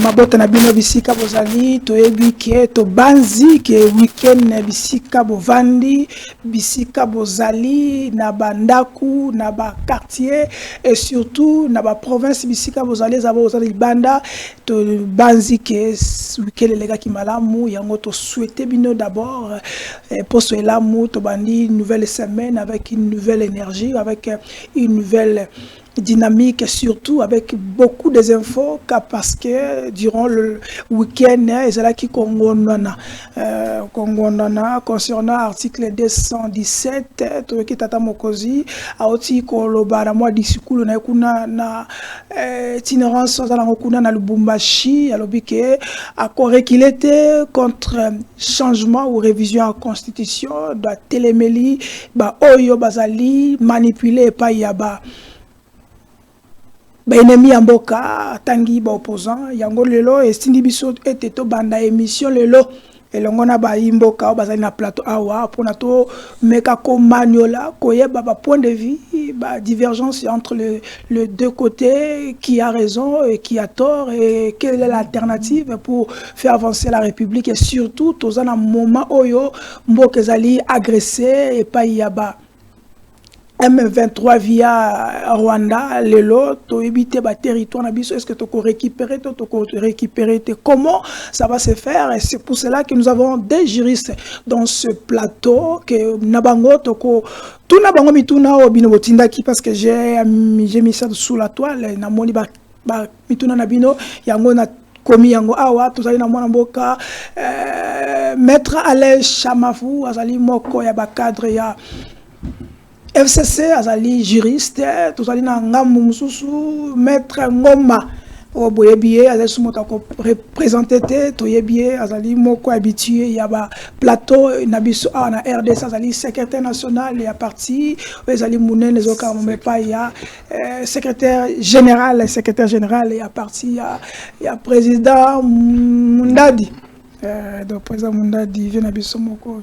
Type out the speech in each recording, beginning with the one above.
mabota na bino bisika bozali toyebi ke to banzi ke weekend na bisika bovandi bisika bozali na bandaku na ba quartier et surtout na ba province bisika bozali za bozali banda to banzi ke weekend les gars qui malamu yango to souhaiter bino d'abord pour ce lamu to bandi une nouvelle semaine avec une nouvelle énergie avec une nouvelle dynamique et surtout avec beaucoup des infos parce que durant le week-end c'est là qui Kongondana concernant article 217 to ki tata mokozi aoti kolobara moi discours na kuna na itinérance za kuna na Lubumbashi alobi ke accord qu'il était contre changement ou révision en constitution de télémélie ba oyo bazali manipuler pa yaba ennemi ya mboka tangi ba opposant yango lelo estindi biso ete to banda émission lelo elongo na ba imboka bazali na plateau awa pona to meka ko maniola koyeba ba point de vue ba divergence entre les deux côtés qui a raison et qui a tort et quelle est l'alternative pour faire avancer la République et surtout tous en un moment oyo mboka zali agressé et pas yaba M23 via Rwanda, lelo, to éviter ba territoire na biso, est-ce que tu peux récupérer, comment ça va se faire? Et c'est pour cela que nous avons des juristes dans ce plateau, que nabango toko, tout nabango mituna o bino botindaki parce que j'ai mis ça sous la toile, na moni ba mituna na bino, yango na komi yango awa tozali na mwana mboka maître Alain Chamafu azali moko ya ba cadre ya FCC azali juriste tozali na ngamu mususu maître Ngoma oboyebiye azali sumota ko représenter te toyebiye azali moko habitué ya ba plateau na biso na RDC azali secrétaire national ya parti azali munene zoka me pa ya secrétaire général ya parti ya président Mundadi. Donc président Mundadi vient biso moko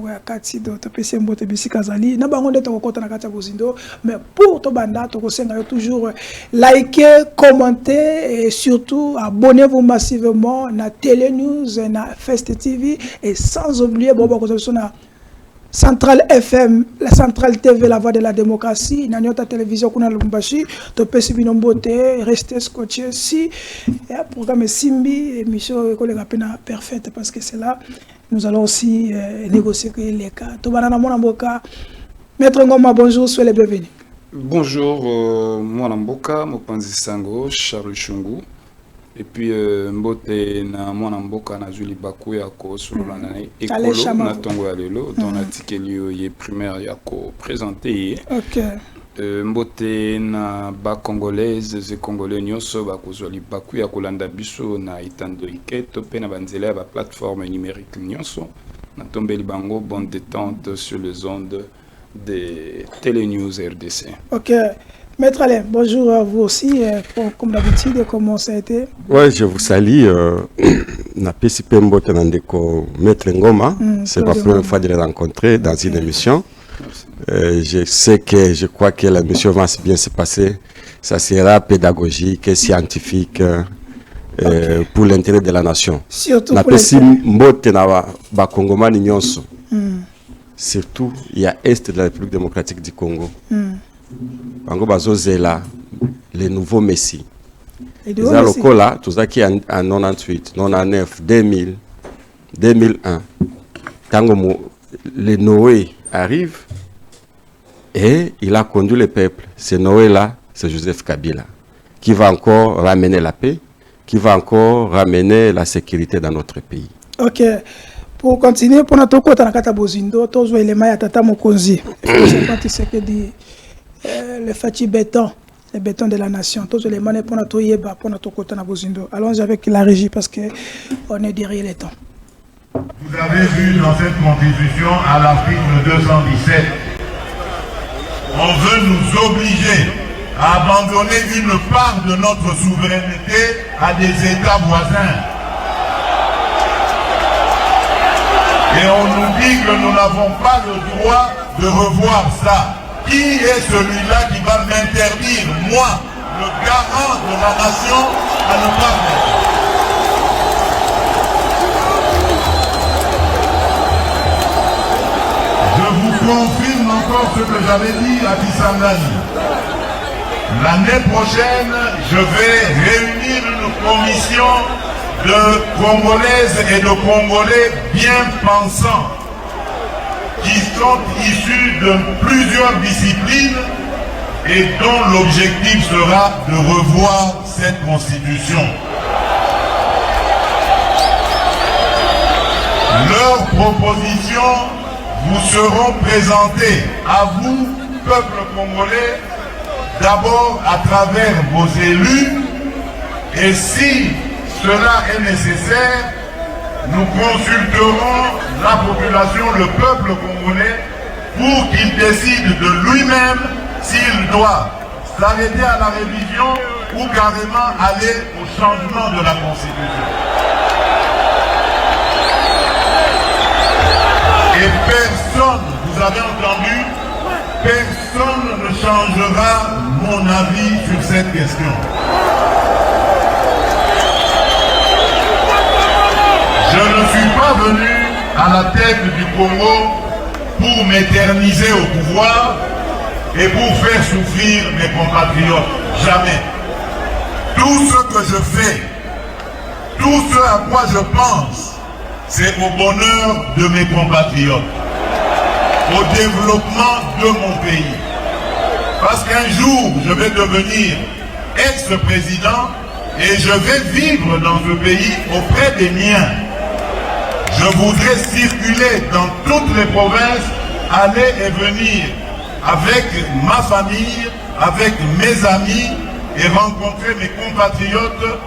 ya kati do to pese mbote bisika zali na bango ndeto kokota na kati ya bozindo mais pour to banda to kosenga toujours liker, commenter et surtout abonnez-vous massivement na Télé News na Fest TV et sans oublier bobo ko na Centrale FM, la Centrale TV, la voix de la démocratie, na nyota télévision kuna Lubumbashi, to pesi binombote, restez scotché si programme Simbi émission collègue pena parfaite parce que c'est là nous allons aussi négocier les cas. To banana mona mboka. Maître Ngoma, bonjour, soyez les bienvenus. Bonjour mwana mboka, mopanzi sango Charles Chungu. Et puis mbote na mwana mboka na Zuli Baku ya ko solola na ekolo na tongo ya lelo dans l'article ye primaire ya ko présenter. OK. Mbote na ba congolaises et congolais nyonso ba ko Zuli Baku ya kolanda biso na itando iketo pe na banzela ya ba plateforme numérique nyonso na tombeli bango bonne détente sur les ondes de Télé News RDC. OK. Maître Alain, bonjour à vous aussi, comme d'habitude, comment ça a été? Oui, je vous salue. Na PCP Mbote Nandeko Maître Ngoma, c'est la première fois de le rencontrer dans une émission. Je crois que la mission va bien se passer. Ça sera pédagogique et scientifique pour l'intérêt de la nation. Surtout pour l'intérêt. Mbote na ba Kongomani nyonso. Surtout, il y a Est de la République démocratique du Congo. Bango bazozela les nouveaux messi. Les lokola tout ça qui en 98, 99, 2000, 2001. Tango le Noé arrive et il a conduit le peuple. Ce Noé là, c'est Joseph Kabila qui va encore ramener la paix, qui va encore ramener la sécurité dans notre pays. OK. Pour continuer pour notre côté na kata bozindo, tozo élément ya tata mokonzi. Je pense que c'est que dit le fati béton, le béton de la nation. Tous les manes pour notre yeba, pour notre côté na bozindo. Allons avec la régie parce que on est derrière les temps. Vous avez vu dans cette constitution à l'article 217, on veut nous obliger à abandonner une part de notre souveraineté à des États voisins. Et on nous dit que nous n'avons pas le droit de revoir ça. Qui est celui-là qui va m'interdire, moi, le garant de la nation, à ne pas faire? confirme encore ce que j'avais dit à Kisangani. L'année prochaine, je vais réunir une commission de Congolaises et de Congolais bien pensants qui sont issus de plusieurs disciplines et dont l'objectif sera de revoir cette constitution. Leurs propositions vous seront présentées à vous, peuple congolais, d'abord à travers vos élus, et si cela est nécessaire, nous consulterons la population, le peuple congolais, pour qu'il décide de lui-même s'il doit s'arrêter à la révision ou carrément aller au changement de la Constitution. Et personne, vous avez entendu, personne ne changera mon avis sur cette question. Je ne suis pas venu à la tête du Congo pour m'éterniser au pouvoir et pour faire souffrir mes compatriotes. Jamais. Tout ce que je fais, tout ce à quoi je pense, c'est au bonheur de mes compatriotes, au développement de mon pays. Parce qu'un jour, je vais devenir ex-président et je vais vivre dans ce pays auprès des miens. Je voudrais circuler dans toutes les provinces, aller et venir avec ma famille, avec mes amis et rencontrer mes compatriotes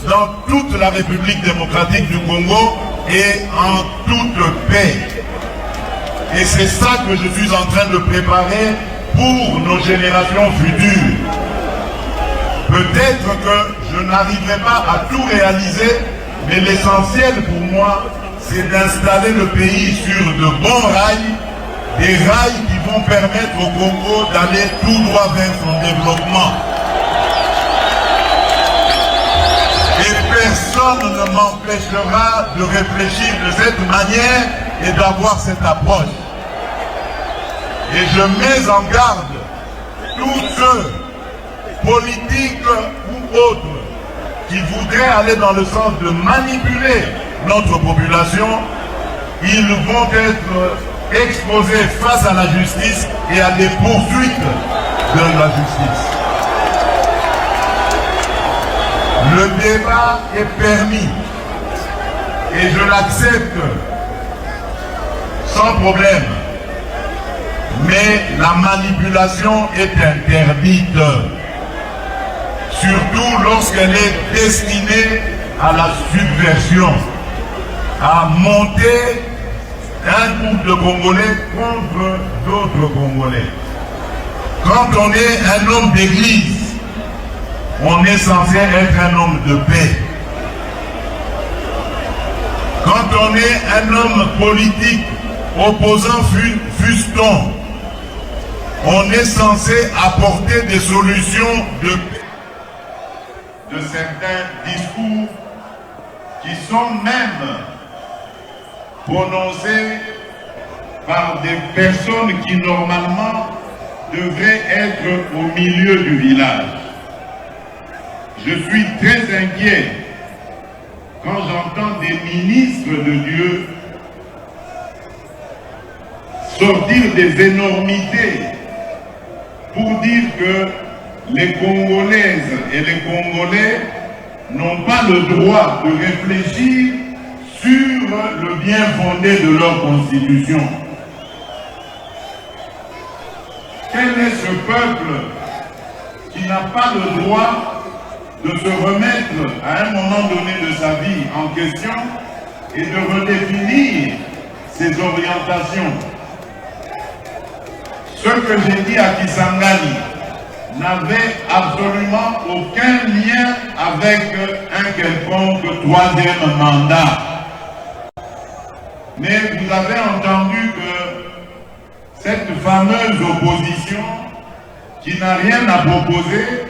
dans toute la République démocratique du Congo et en toute paix. Et c'est ça que je suis en train de préparer pour nos générations futures. Peut-être que je n'arriverai pas à tout réaliser, mais l'essentiel pour moi, c'est d'installer le pays sur de bons rails, des rails qui vont permettre au Congo d'aller tout droit vers son développement. Et personne ne m'empêchera de réfléchir de cette manière et d'avoir cette approche. Et je mets en garde tous ceux, politiques ou autres, qui voudraient aller dans le sens de manipuler notre population. Ils vont être exposés face à la justice et à des poursuites de la justice. Le débat est permis et je l'accepte sans problème. Mais la manipulation est interdite, surtout lorsqu'elle est destinée à la subversion, à monter un groupe de Congolais contre d'autres Congolais. Quand on est un homme d'église, on est censé être un homme de paix. Quand on est un homme politique, opposant fût-on, on est censé apporter des solutions de paix. De certains discours qui sont même prononcés par des personnes qui normalement devraient être au milieu du village. Je suis très inquiet quand j'entends des ministres de Dieu sortir des énormités pour dire que les Congolaises et les Congolais n'ont pas le droit de réfléchir sur le bien fondé de leur constitution. Quel est ce peuple qui n'a pas le droit de se remettre à un moment donné de sa vie en question et de redéfinir ses orientations? Ce que j'ai dit à Kisangani n'avait absolument aucun lien avec un quelconque troisième mandat. Mais vous avez entendu que cette fameuse opposition qui n'a rien à proposer,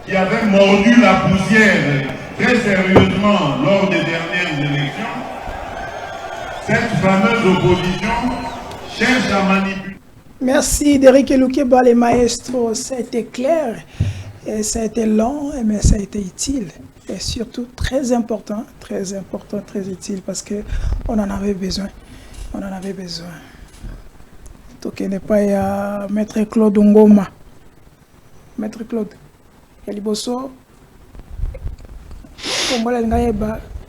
qui avait mordu la poussière très sérieusement lors des dernières élections, cette fameuse opposition cherche à manipuler Merci Derek Eloukeba, les maestros. Ça a été clair, et ça a été long, mais ça a été utile. Et surtout très important, très utile parce qu'on en avait besoin. On en avait besoin. Donc il n'est pas Maître Claude Ngoma. Maître Claude. Il y a Liboso.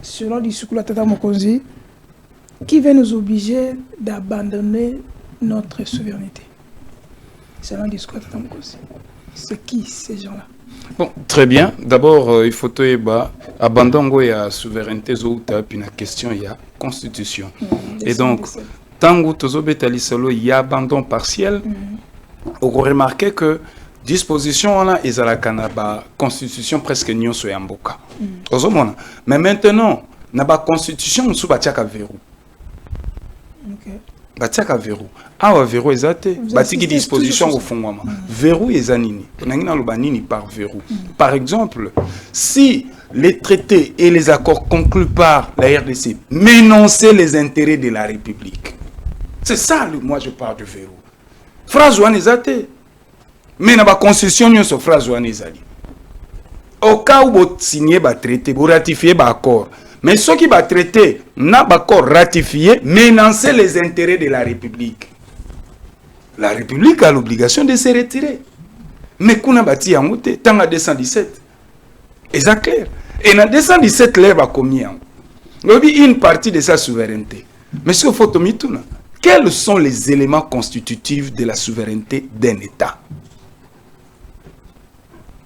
Selon le discours de Tata Mokonzi, qui va nous obliger d'abandonner notre souveraineté. Selon le discours de Tata Mokonzi. C'est qui ces gens-là? Bon, très bien. D'abord, il faut abandonner la souveraineté, puis la question, il y a constitution. Et donc, tant que il y a abandon partiel, on remarque que disposition là, ils ont la constitution presque n'y soit amboka. Mais maintenant, na ba constitution on souba tiaka verrou. OK. Ba tiaka verrou. Ah verrou ezate. Ba tiki disposition au fond moi. Verrou ezanini. Nangina lo banini par verrou. Par exemple, si les traités et les accords conclus par la RDC menonçaient les intérêts de la République. C'est ça, moi je parle de verrou. Phrase ou ezate. Mais na ba constitution n'y so phrase ou ezali. Au cas où vous signez un traité, vous ratifiez un accord. Mais ceux qui vont traiter n'a pas accord ratifié, menacent les intérêts de la République. La République a l'obligation de se retirer. Mais qu'on a bâti en route, tant à 217. Et c'est clair. Et dans 217, l'air va combien? Une partie de sa souveraineté. Mais ce qu'il faut tomber, quels sont les éléments constitutifs de la souveraineté d'un État?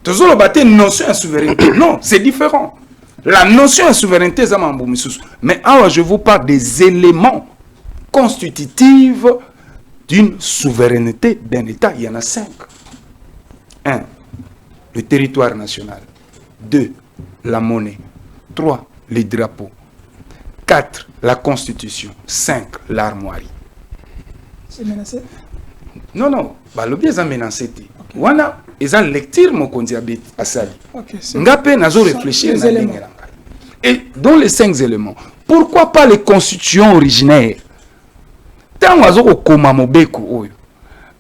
Notion de souveraineté. Non, c'est différent. La notion de souveraineté, c'est mais alors je vous parle des éléments constitutifs d'une souveraineté d'un État. Il y en a 5. 1. Le territoire national. 2. La monnaie. 3. Les drapeaux. 4. La constitution. 5. L'armoirie. C'est menacé? Non, non. Le bien est menacé. Wana, ils ont lecture mon condiabet à Sali. Ngapé n'a pas réfléchi. Et dans les 5 éléments, pourquoi pas les constitutions originaires? Tant que koma mobeko oyo.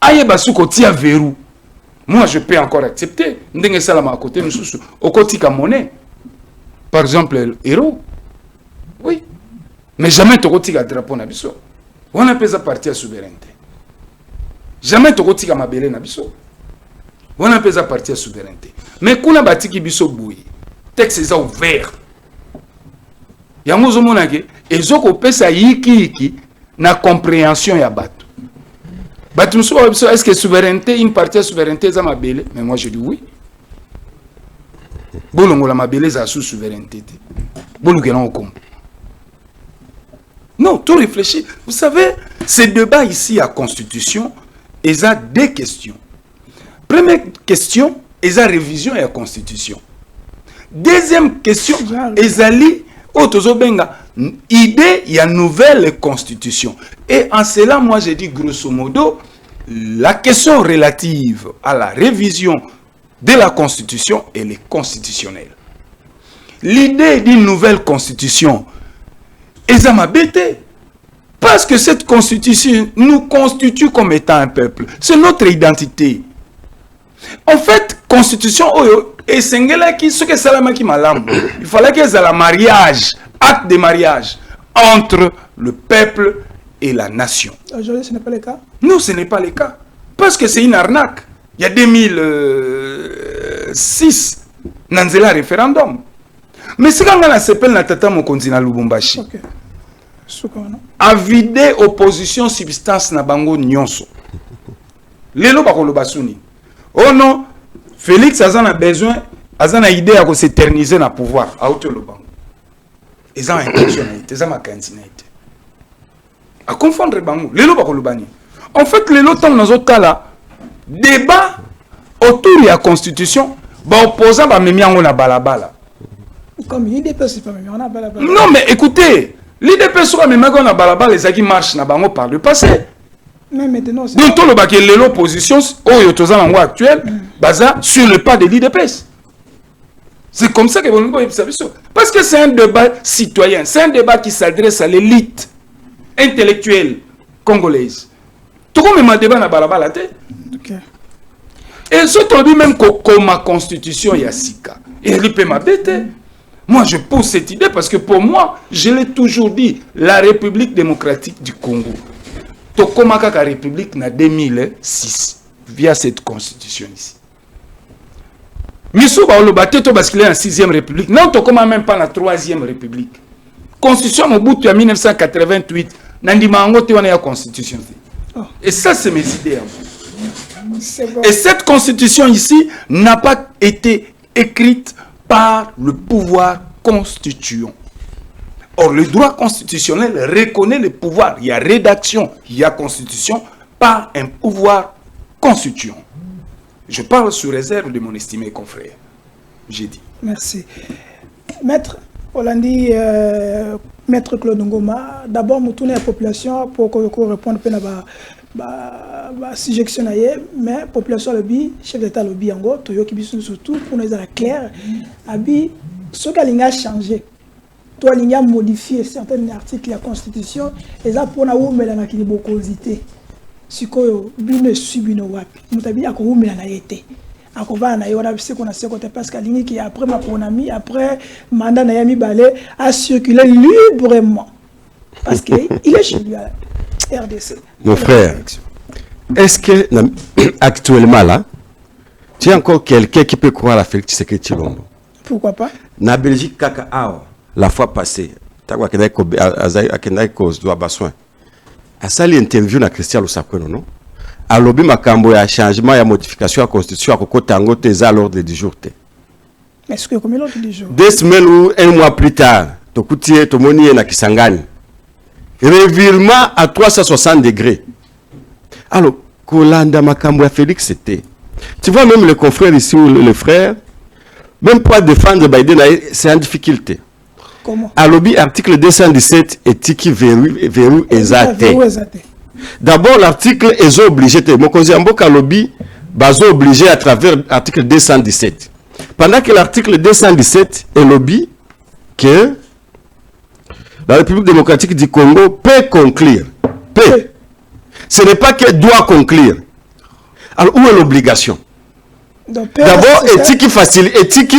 Aye basuko tia verrou. Moi je peux encore accepter. Ndenge salama à côté mususu okotika monnaie. Par exemple le héros. Oui. Mais jamais tokotika drapeau na biso. On appelle ça partie à souveraineté. Jamais tokotika mabele na biso. On appelle ça partie à souveraineté. Mais kuna batiki biso boui. Texte est ouvert. Yango zo monake ezoko pesa yiki na compréhension ya bato. Bato muso est-ce que souveraineté une partie à souveraineté za mabele? Mais moi je dis oui. Bolongo la mabele za sous souveraineté. Boluke na okombo. Non, tout réfléchir. Vous savez, ces débats ici à Constitution, ils ont deux questions. Première question, ils ont révision et la Constitution. Deuxième question, ils ont idée, il y a nouvelle Constitution. Et en cela, moi, j'ai dit grosso modo, la question relative à la révision de la Constitution, elle est constitutionnelle. L'idée d'une nouvelle Constitution, ils ont bêté. Parce que cette Constitution nous constitue comme étant un peuple. C'est notre identité. En fait, Constitution, il fallait qu'il y ait un mariage, acte de mariage entre le peuple et la nation. Aujourd'hui, ce n'est pas le cas? Non, ce n'est pas le cas. Parce que c'est une arnaque. Il y a 2006, Nanzela référendum. Mais c'est quand on s'appelle Natata Mokonzi na Lubumbashi. Okay. A vider opposition substance na bango nyonso. Lelo bakolo basuni. Oh non, Félix a besoin, a idée à s'éterniser dans le pouvoir. À hauteur le bango. Ils ont intentionnalité, ils ont ma candidature. À confondre bango. Lelo bakolo bani. En fait, lelo tant dans autres là, débat autour de la constitution, ba opposant ba memi yango na balabala. Comme l'IDP, c'est pas même, on a balabala. Non, mais écoutez, l'IDP soit même on a balabala, les qui marchent na bango par le passé. Mais maintenant, donc, tout le baquet, l'opposition, actuelle, basée sur le pas de l'IDP. C'est comme ça que vous avez ça. Parce que c'est un débat citoyen, c'est un débat qui s'adresse à l'élite intellectuelle congolaise, Tu comme ma débat na balabala te. OK. Et ce qu'on dit même comme ma constitution Yassika. Et il peut m'abêter. Moi, je pose cette idée parce que pour moi, je l'ai toujours dit, la République démocratique du Congo, Tokomaka la République en 2006, via cette constitution ici. Missou Baolobaté, parce qu'il est en 6e République. Non, Tokoma même pas la 3e République. Constitution Mobutu en 1988, Nandimango te wana ya constitution. Et ça, c'est mes idées. Bon. Et cette constitution ici n'a pas été écrite par le pouvoir constituant. Or, le droit constitutionnel reconnaît le pouvoir. Il y a rédaction, il y a constitution par un pouvoir constituant. Je parle sous réserve de mon estimé confrère. J'ai dit. Merci. Maître Olandi, Maître Claude Ngoma, d'abord, nous tournons la population pour répondre à la sujection, mais la population, le chef d'État, le biango, surtout pour nous être clair, ce qui a changé, toi, il a modifié certains articles de la Constitution, et ça pour nous mettre dans la kibokosité. Si vous avez subi nos wapi, nous avons dit que vous avez été. Parce que après ma ponami, après mandat Nayami Balé a circulé librement. Parce qu'il est chez lui à la RDC. Mon frère, est-ce que actuellement là, tu as encore quelqu'un qui peut croire à Félix Tshisekedi Tshilombo? Pourquoi pas? Na Belgique, la fois passée, a sali interview na Christian Lusakweno, non? A lobby makambo ya changement ya modification ya constitution à kokota ngo te za l'ordre du jour te. Mais est-ce que comme l'ordre du jour? 2 semaines ou 1 mois plus tard, tokutie tomoni na Kisangani. Revirement à 360 degrés. Alors, kolanda makambo ya Félix c'était. Tu vois même le confrère ici ou le frère, même pour défendre Biden, c'est en difficulté. Comment? À lobby article 217 et tiki verrou ezate. D'abord l'article est obligé de Mokonziamboka lobby bazo obligé à travers l'article 217. Pendant que l'article 217 est lobby que la République démocratique du Congo peut conclure. Peut. Ce n'est pas qu'elle doit conclure. Alors où est l'obligation? D'abord éthique facile, éthique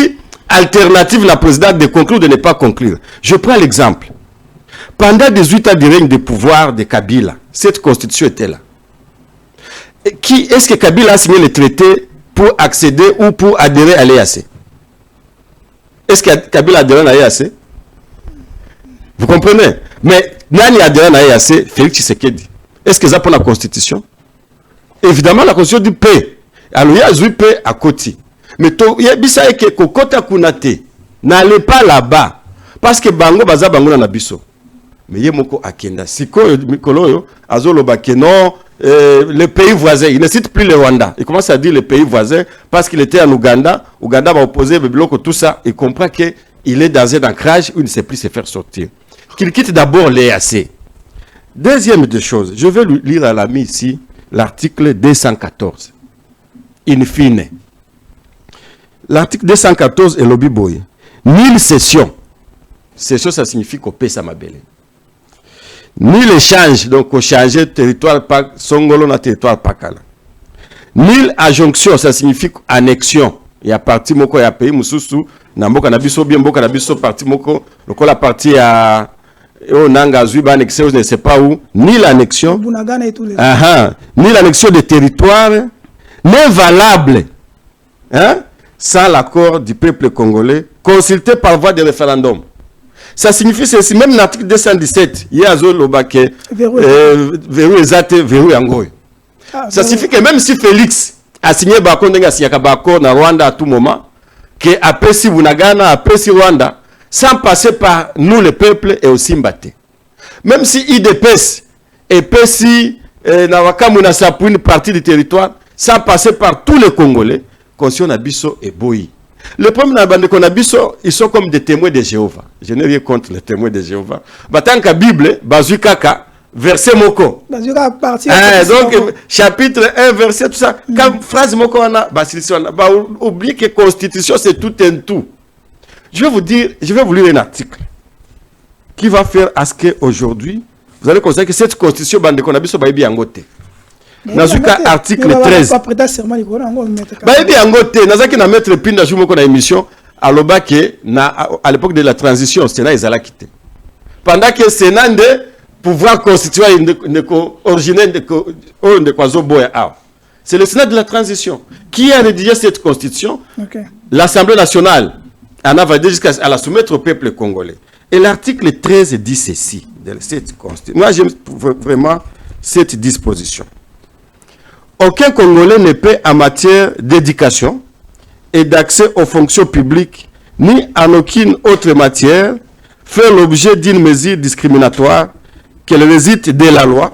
alternative la présidente de conclure de ne pas conclure. Je prends l'exemple. Pendant 18 ans de règne de pouvoir de Kabila, cette constitution était là. Est-ce que Kabila a signé le traité pour accéder ou pour adhérer à l'EAC? Est-ce que Kabila a adhéré à l'EAC? Vous comprenez? Mais Nani a adhéré à l'EAC, Félix Tshisekedi. Est-ce que ça pour la constitution? Évidemment, la constitution dit paix. Alors, il y a une paix à côté. Mais il y a bisa que Kokota Kunate n'allez pas là-bas. Parce que Bango Baza Bango na biso. Mais il y a moko akenda. Siko Mikolo Azoloba que non, les pays voisins, il ne cite plus le Rwanda. Il commence à dire les pays voisins parce qu'il était en Ouganda. Ouganda va opposer le bloc, tout ça. Il comprend qu'il est dans un ancrage où il ne sait plus se faire sortir. Qu'il quitte d'abord l'EAC. Deuxième des choses, je vais lire à l'ami ici l'article 214. In fine. L'article 214 est lobby boy. Nul session. Session, ça signifie qu'on paie sa mabelle. Nul échange, donc on change territoire par Songolo na territoire Pakala. Nul adjonction, ça signifie annexion. Il y a parti moko ya pays mususu na mboka na biso bien mboka na biso parti moko lokola parti à Nanga Zuiba annexé, je ne sais pas où, ni l'annexion. Ni l'annexion des territoires n'est valable. Hein? Sans l'accord du peuple congolais, consulté par voie de référendum. Ça signifie ceci, même l'article 217, il y a Zolobake, verrou Ezate, verrou Yangoy. Ça signifie que même si Félix a signé Bako Ndenga Siyaka Bako na Rwanda à tout moment, que après si Bunagana, après si Rwanda, sans passer par nous le peuple et aussi Mbaté. Même si IDPS et PSI, Nawakamu pour une partie du territoire, sans passer par tous les Congolais, Constitution Nabiso et Boyi. Le problème de Nabiso, ils sont comme des témoins de Jéhovah. Je n'ai rien contre les témoins de Jéhovah. Tant que Bible, Bazukaka, verset Moko. Donc, chapitre 1, verset, tout ça. Quand phrase Moko, on a, oubliez que Constitution, c'est tout un tout. Je vais vous lire un article qui va faire à ce qu'aujourd'hui, vous allez constater que cette constitution, Bande Konabiso, Baïbi Angote. Dans ce cas, article 13. Bah, bien, en na mettre Pinda Joumoko na émission, à l'époque de la transition, Sénat ils allaient quitter. Pendant que Sénat de pouvoir constituer originaire de Kwazo Boya. C'est le Sénat de la transition qui a rédigé cette constitution. Okay. L'Assemblée nationale en a validé jusqu'à la soumettre au peuple congolais. Et l'article 13 dit ceci de cette constitution. Moi, j'aime vraiment cette disposition. Aucun Congolais ne peut, en matière d'éducation et d'accès aux fonctions publiques, ni en aucune autre matière, faire l'objet d'une mesure discriminatoire qu'elle réside de la loi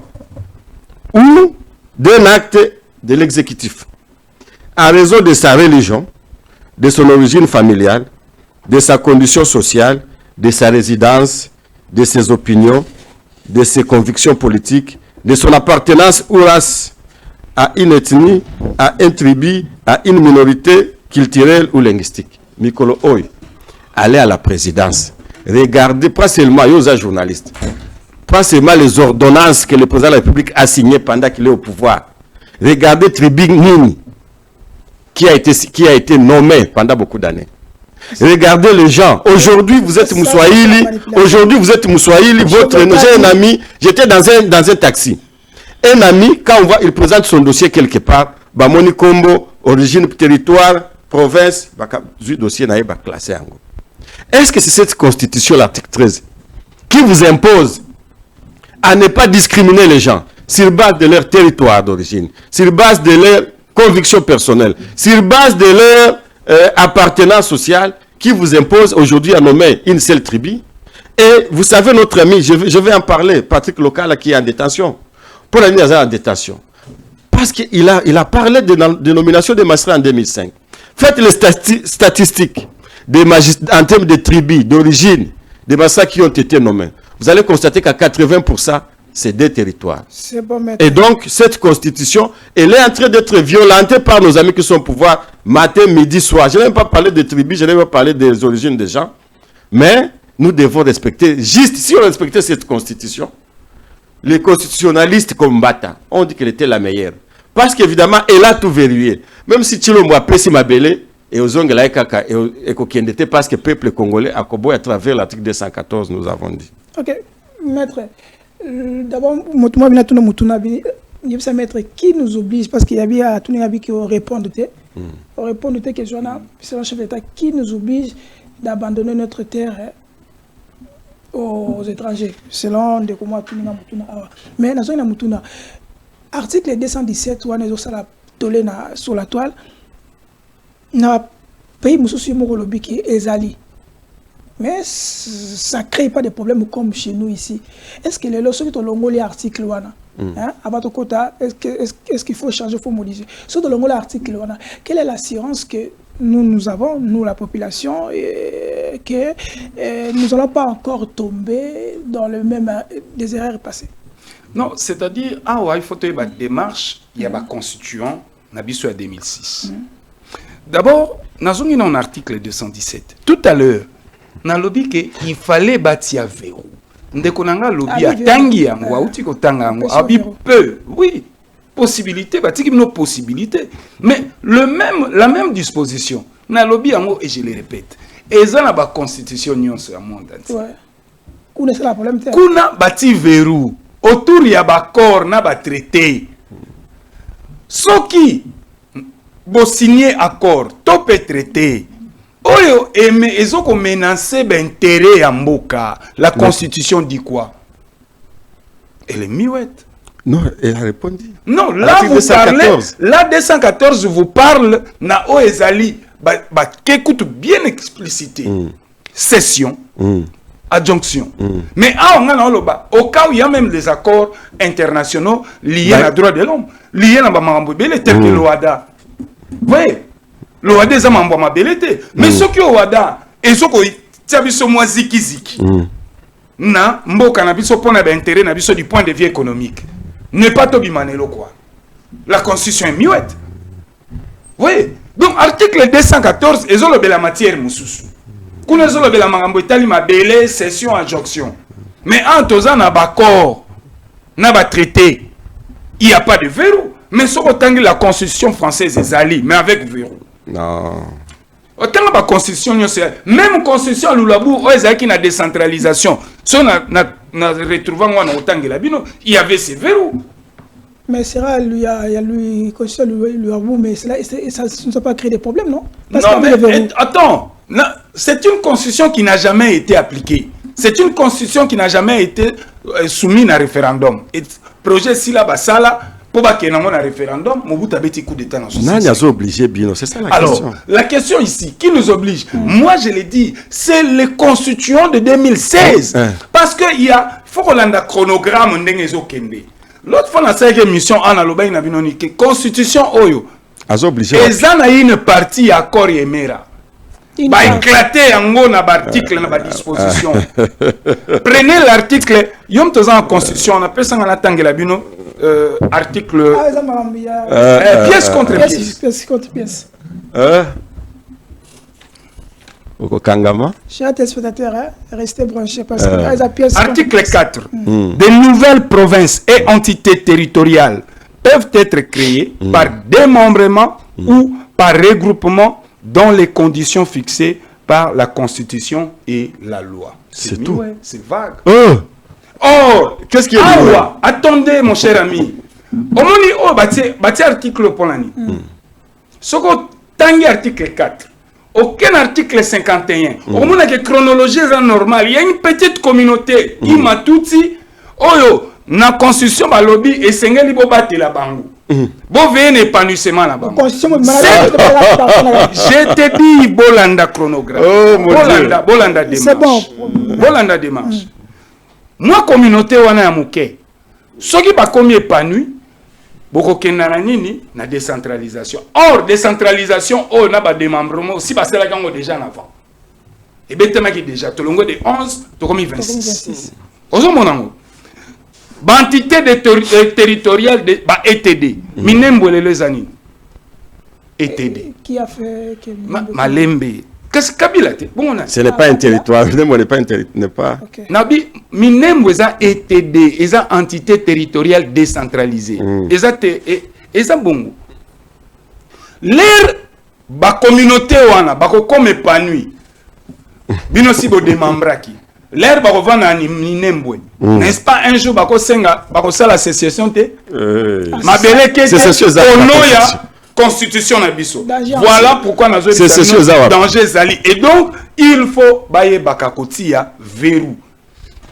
ou d'un acte de l'exécutif, en raison de sa religion, de son origine familiale, de sa condition sociale, de sa résidence, de ses opinions, de ses convictions politiques, de son appartenance ou race à une ethnie, à un tribu, à une minorité culturelle ou linguistique. Mikolo Oy, allez à la présidence. Regardez, pas seulement aux journalistes, pas seulement les ordonnances que le président de la République a signées pendant qu'il est au pouvoir. Regardez Tribi Nini, qui a été nommé pendant beaucoup d'années. Regardez les gens. Aujourd'hui, vous êtes Moussoaïli. Aujourd'hui, vous êtes Moussoaïli. J'ai un ami, j'étais dans un taxi. Un ami, quand on voit, il présente son dossier quelque part. Bamoni Kombo, origine, territoire, province. Le dossier n'a pas classé. Est-ce que c'est cette constitution, l'article 13, qui vous impose à ne pas discriminer les gens sur base de leur territoire d'origine, sur base de leur conviction personnelle, sur base de leur appartenance sociale, qui vous impose aujourd'hui à nommer une seule tribu? Et vous savez, notre ami, je vais en parler, Patrick Lokala, qui est en détention. Pour l'ami en détention. Parce qu'il a parlé de nomination des magistrats en 2005. Faites les statistiques en termes de tribus, d'origine, des magistrats qui ont été nommés. Vous allez constater qu'à 80%, c'est des territoires. Et donc, cette constitution, elle est en train d'être violentée par nos amis qui sont au pouvoir matin, midi, soir. Je n'ai même pas parlé des tribus, je n'ai même pas parlé des origines des gens. Mais nous devons respecter, juste si on respectait cette constitution, les constitutionnalistes comme Mbata ont dit qu'elle était la meilleure. Parce qu'évidemment, elle a tout verrouillé. Même si Chilombo a pressé Mabele, et aux Ongela et Kokendete, parce que le peuple congolais a Kobo à travers l'article 214, nous avons dit. Ok, maître. D'abord, maître, qui nous oblige, parce qu'il y a tous les avis qui répondent à tes questions, c'est le chef d'État qui nous oblige d'abandonner notre terre aux étrangers, selon de comment tout le monde. Mais dans article 217, sur la toile, n'a pays qui est Ezali. Mais ça ne crée pas de problèmes comme chez nous ici. Est-ce que les leçons qui ont l'article, est-ce qu'il faut changer, il faut modifier? Sur l'article, quelle est l'assurance que nous avons, nous la population, et que nous n'allons pas encore tomber dans le même des erreurs passées? Non, c'est-à-dire, il faut que la démarche, il y a un constituant, on a vu sur 2006. D'abord, nous avons un article 217. Tout à l'heure, nous avons dit qu'il fallait bâtir verrou. Nous avons lobby à Tangi, peu, oui, possibilité, bâtir une possibilité. Mais la même disposition, nous avons lobby et je le répète, et ça n'a pas constitution sur le monde entier. Kuna bâti verrou, autour il y a un corps, n'a pas traité. Ce qui bon signer accord, tout peut traiter. Oyo ils ont menacé l'intérêt à Mboka. La constitution dit quoi? Elle est miouette. Non, elle a répondu. Non, là vous parlez, là 214 vous parle na Oezali, écoute bien explicité. Cession, adjonction. Mais au cas où il y a même des accords internationaux liés à droit de l'homme, liés à les termes de l'OADA. Oui, l'OADA est un peu mais ce qui est l'OADA, et ce qui est ziki-ziki, na mboka na biso pona intérêt na biso du point de vue économique. Ne pas tobi manelo quoi. La constitution est muette. Oui, donc article 214 ils ont le la matière mususu. Kuna zo le la mangambo itali mabele session injonction. Mais en tozan na accord na ba traité, il y a pas de verrou. Mais ce autant la constitution française est alliée, mais avec verrou. Non. Autant la constitution, même constitution à Lulabou, qui a décentralisation, si on a retrouvé il y avait ces verrous. Mais c'est vrai, il y a lui, constitution Lulabou, mais ça ne va pas créer des problèmes, non? Parce non, mais attends, c'est une constitution qui n'a jamais été appliquée. C'est une constitution qui n'a jamais été soumise à référendum. Et projet si là, ça pour qu'il y ait un référendum, Mobutu a un coup d'État dans ce sens. Non, il a obligé, Bino, c'est ça la question. Alors, la question ici, qui nous oblige? Moi, je l'ai dit, c'est les constituants de 2016. Parce qu'il y a, il faut qu'on ait un chronogramme. L'autre fois, dans cette émission, on a dit constitution Oyo. Obligé. Et ça, il y a une partie à Corps et Mera. Bah éclater en haut dans l'article dans la disposition. Prenez l'article, yom tozan en constitution, on appelle ça en atangela bino article pièce contre pièce. Pièce contre pièce. Kangama. Chers téléspectateurs, restez branchés parce que la pièce. Article 4. Des nouvelles provinces et entités territoriales peuvent être créées par démembrement ou par regroupement dans les conditions fixées par la Constitution et la loi. C'est tout. C'est vague. Oh, qu'est-ce qui est attendez, mon cher ami. Au moment où article pour l'année. Ce qu'on tangue article 4. Aucun article 51. Au moment où la chronologie est normale, il y a une petite communauté. Il m'a tout dit. Oh, na constitution ba lobby et sengeli bo battre la bango. Bon veille épanouissement là-bas. Je te dis bolanda chronogramme. Bolanda démarche. C'est bon. Bolanda démarche. Moi communauté wana ya muke. Soki ba komi épanoui boko kenana nini na décentralisation. Or décentralisation na ba démembrement aussi parce que là quand déjà en avant. Et betema qui déjà to longo de 11 to komi 26. Ozo monango. Bantité territoriale de ETD. Minembwele les années. ETD. Qui a fait Malembe. Qu'est-ce que Kabila bon, ce n'est pas un territoire. Minembwe n'est pas un territoire. Nabi Minembwe est ETD, est entité territoriale décentralisée. Est bongo. L'air ba communauté wana ba comme épanoui. Bino si bo démembraki. L'air va revendre à Minembwe. N'est-ce pas un jour, la sécession ma belle constitution nabiso. Voilà pourquoi nous avons danger zali. Et donc, il faut bailler bakakotia verrou.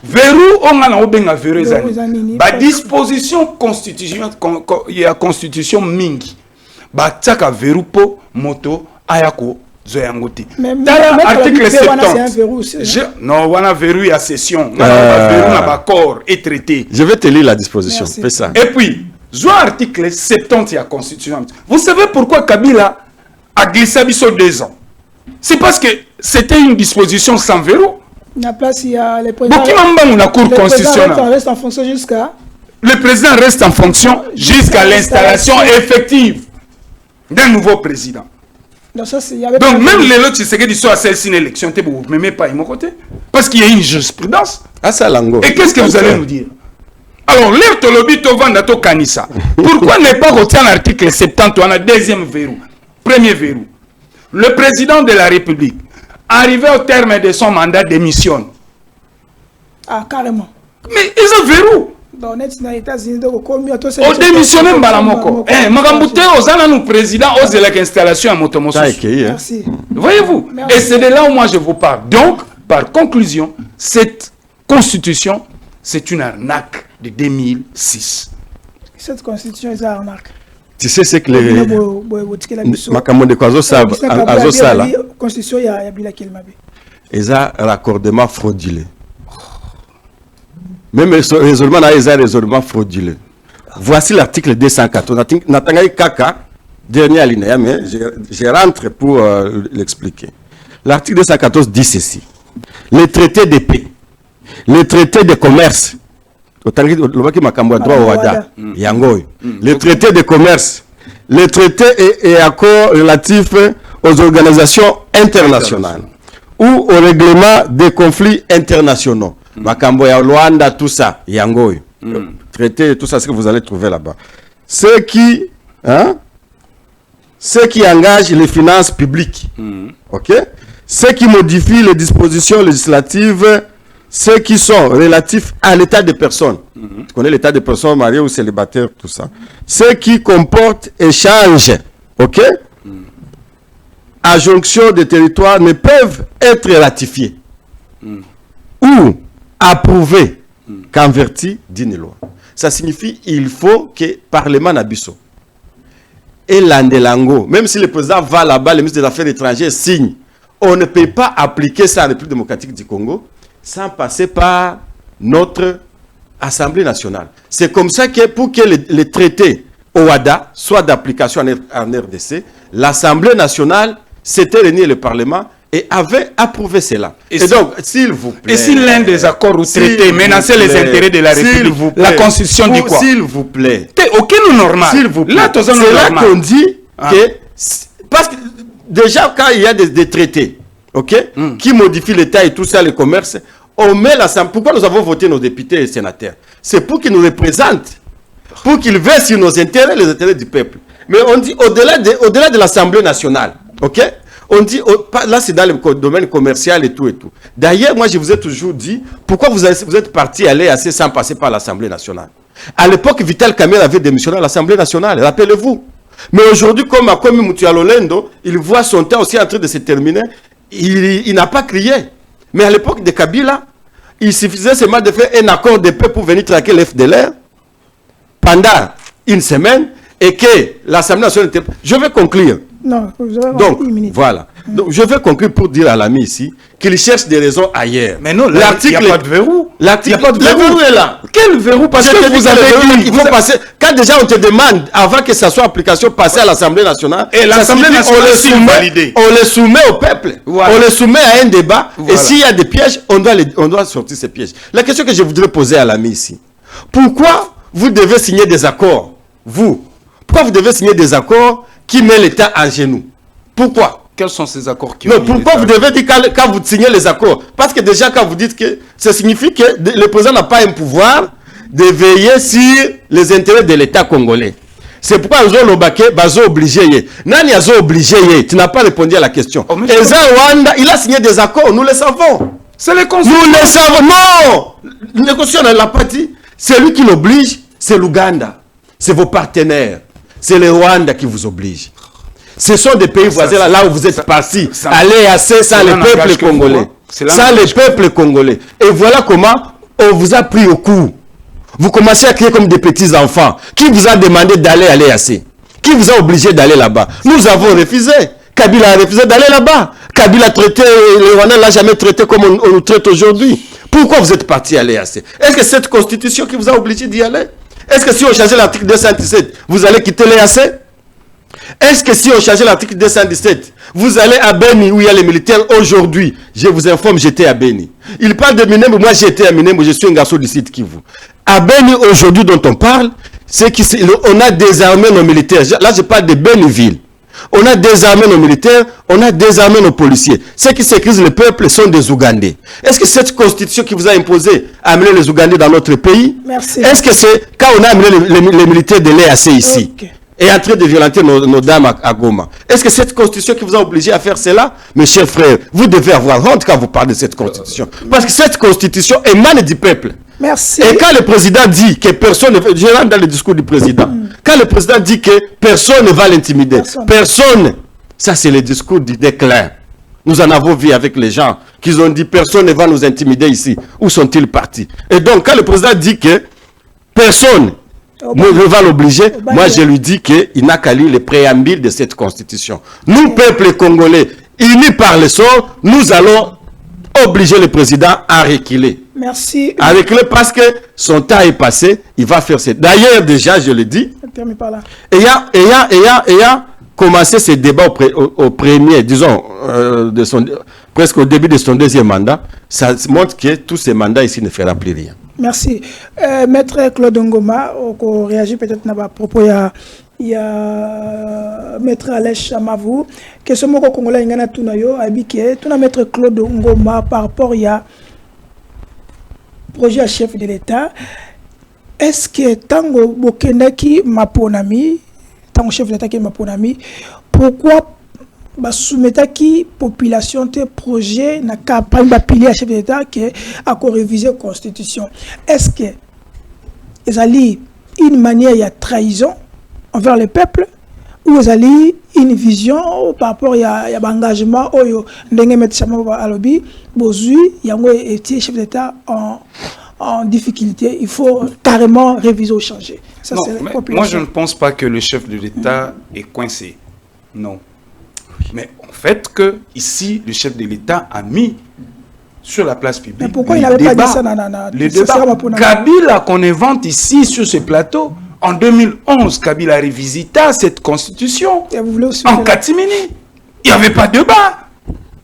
Verrou, on a obenga verrou zali. Ba disposition constitution, il y a constitution mingi. Ba tchaka verrou po moto ayako. Article 70. Non, on a verrou à session. On a verrou à accord et traité. Je vais te lire la disposition. Fais ça. Et puis, article 70 de la Constitution. Vous savez pourquoi Kabila a glissé à 2 ans? C'est parce que c'était une disposition sans verrou. La place, il y a les reste en fonction jusqu'à. Le président reste en fonction jusqu'à l'installation effective d'un nouveau président. Donc même les autres, c'est que sont à celle-ci une élection, vous ne m'aimez pas de mon côté. Parce qu'il y a une jurisprudence. Et qu'est-ce que vous allez nous dire? Alors, l'air de lobby to vendre to kanisa. Pourquoi ne pas retirer l'article 70 on a deuxième verrou? Premier verrou. Le président de la République, arrivé au terme de son mandat, démissionne. Ah, carrément. Mais ils ont verrou. Au démissionné Mbalamoko. Magambute Ozana nous président ose la installation à Motomoso. Voyez-vous? Et c'est de là où moi je vous parle. Donc, par conclusion, cette constitution, c'est une arnaque de 2006. Cette constitution est une arnaque. Tu sais ce que les Makambo de Kwazo savent la constitution il y a bila Kelmabe. Ils ont raccordement frauduleux. Même raisonnement là, ils ont raisonnement frauduleux. Voici l'article 204. Natangaï Kaka, dernière ligne, mais je rentre pour l'expliquer. L'article 214 dit ceci. Les traités de paix, les traités de commerce, les traités de commerce, les traités et accords relatifs aux organisations internationales ou au règlement des conflits internationaux. Makambo ya Luanda, tout ça, Yangoy. Traité, tout ça, ce que vous allez trouver là-bas. Ceux qui hein, ce qui engage les finances publiques, ok, ce qui modifie les dispositions législatives, ceux qui sont relatifs à l'état des personnes. Tu connais l'état des personnes mariées ou célibataires, tout ça. Ceux qui comportent échange, ok, adjonction des territoires ne peuvent être ratifiés ou approuvés qu'en vertu d'une loi. Ça signifie qu'il faut que le Parlement n'abisso. Et l'andelango, même si le président va là-bas, le ministre des Affaires étrangères signe, on ne peut pas appliquer ça en République démocratique du Congo sans passer par notre Assemblée nationale. C'est comme ça que pour que les traités OADA soient d'application en RDC, l'Assemblée nationale s'était réunie le Parlement et avait approuvé cela. Et donc, s'il vous plaît... Et si l'un des accords ou traités menaçait les intérêts de la République, la Constitution dit quoi? S'il vous plaît. Aucun normal. S'il vous plaît. Là, c'est là qu'on dit que... Parce que déjà, quand il y a des traités, ok, qui modifient l'État et tout ça, le commerce, on met l'Assemblée. Pourquoi nous avons voté nos députés et sénateurs? C'est pour qu'ils nous représentent, pour qu'ils veillent sur nos intérêts, les intérêts du peuple. Mais on dit au-delà de l'Assemblée nationale, ok? On dit, là c'est dans le domaine commercial et tout et tout. D'ailleurs, moi je vous ai toujours dit, pourquoi vous êtes parti aller assez sans passer par l'Assemblée nationale? À l'époque, Vital Kamerhe avait démissionné à l'Assemblée nationale, rappelez-vous. Mais aujourd'hui, comme Akomi Mutialolendo, il voit son temps aussi en train de se terminer, il n'a pas crié. Mais à l'époque de Kabila, il suffisait seulement de faire un accord de paix pour venir traquer l'FDLR pendant une semaine et que l'Assemblée nationale était... Je vais conclure. Non, vous avez donc, une minute. Voilà. Donc, je vais conclure pour dire à l'ami ici qu'il cherche des raisons ailleurs. Mais non, il n'y a pas de verrou. Il n'y a pas de verrou est là. Quel verrou? Parce que vous avez dit... Il faut passer... Quand déjà on te demande, avant que ça soit application, passer à l'Assemblée nationale, et l'Assemblée nationale, on les soumet au peuple. Voilà. On les soumet à un débat. Voilà. Et s'il y a des pièges, on doit sortir ces pièges. La question que je voudrais poser à l'ami ici, pourquoi vous devez signer des accords? Pourquoi vous devez signer des accords qui mettent l'État à genoux? Pourquoi? Quels sont ces accords qui... Non, pourquoi vous devez dire quand vous signez les accords? Parce que déjà quand vous dites que ça signifie que le président n'a pas un pouvoir de veiller sur les intérêts de l'État congolais. C'est pourquoi nous avons obligé. Nani a obligé. Tu n'as pas répondu à la question. Eza Rwanda, il a signé des accords, nous le savons. C'est les constitutions. Nous le savons. Non, les constitutions ne l'a pas dit. C'est lui qui l'oblige, c'est l'Ouganda. C'est vos partenaires. C'est le Rwanda qui vous oblige. Ce sont des pays voisins là où vous êtes partis. Allez assez sans le peuple congolais. Sans le peuple congolais. Et voilà comment on vous a pris au coup. Vous commencez à crier comme des petits enfants. Qui vous a demandé d'aller assez? Qui vous a obligé d'aller là-bas? Nous avons refusé. Kabila a refusé d'aller là-bas. Kabila a traité, le Rwanda ne l'a jamais traité comme on nous traite aujourd'hui. Pourquoi vous êtes partis aller assez? Est-ce que c'est cette constitution qui vous a obligé d'y aller? Est-ce que si on changeait l'article 217, vous allez quitter l'EAC? Est-ce que si on changeait l'article 217, vous allez à Beni où il y a les militaires aujourd'hui? Je vous informe, j'étais à Beni. Il parle de Minembwe, moi j'étais à Minembwe, je suis un garçon du site Kivu. À Beni aujourd'hui dont on parle, c'est qu'on a désarmé nos militaires. Là je parle de Beniville. On a désarmé nos militaires, on a désarmé nos policiers. Ceux qui sécurisent le peuple sont des Ougandais. Est-ce que cette constitution qui vous a imposé à amener les Ougandais dans notre pays? Merci. Est-ce que c'est quand on a amené les militaires de l'EAC ici? Okay. Et en train de violenter nos dames à Goma. Est-ce que cette constitution qui vous a obligé à faire cela? Mes chers frères, vous devez avoir honte quand vous parlez de cette constitution. Parce que cette constitution émane du peuple. Merci. Et quand le président dit que personne ne va... Je rentre dans le discours du président. Quand le président dit que personne ne va l'intimider. Personne. Ça, c'est le discours du déclin. Nous en avons vu avec les gens qui ont dit personne ne va nous intimider ici. Où sont-ils partis? Et donc, quand le président dit que personne ne va l'obliger, moi je lui dis qu'il n'a qu'à lire le préambule de cette constitution. Nous, peuple congolais, unis par le sort, nous allons obliger le président à reculer. Merci. À reculer parce que son temps est passé, il va faire ça. D'ailleurs, déjà, je le dis, ayant commencé ce débat au premier, disons, presque au début de son deuxième mandat, ça montre que tous ces mandats ici ne feront plus rien. Merci. Maître Claude Ngoma, on réagit peut-être à propos, il y a Maître Alèche Chamavou, que ce mot congolais ngana tunayo habité, tout Maître Claude Ngoma par rapport il y a projet à chef de l'État. Est-ce que tango bokenaki maponami tant chef d'État qui est mon ami, pourquoi soumettre qui population tes projets na campagne ba pilier à chef d'État qui a réviser la constitution? Est-ce que ils allaient une manière de trahison envers le peuple ou ils allaient une vision par rapport à l'engagement ou ndenge mettre sama alobi bozui yango était chef d'État en difficulté, il faut carrément réviser ou changer. Ça, non, moi je ne pense pas que le chef de l'État est coincé. Non. Mais en fait que ici le chef de l'État a mis sur la place publique. Mais pourquoi il n'avait pas dit ça le débat Kabila qu'on invente ici sur ce plateau? En 2011, Kabila revisita cette constitution en catimini. Il n'y avait pas de débat.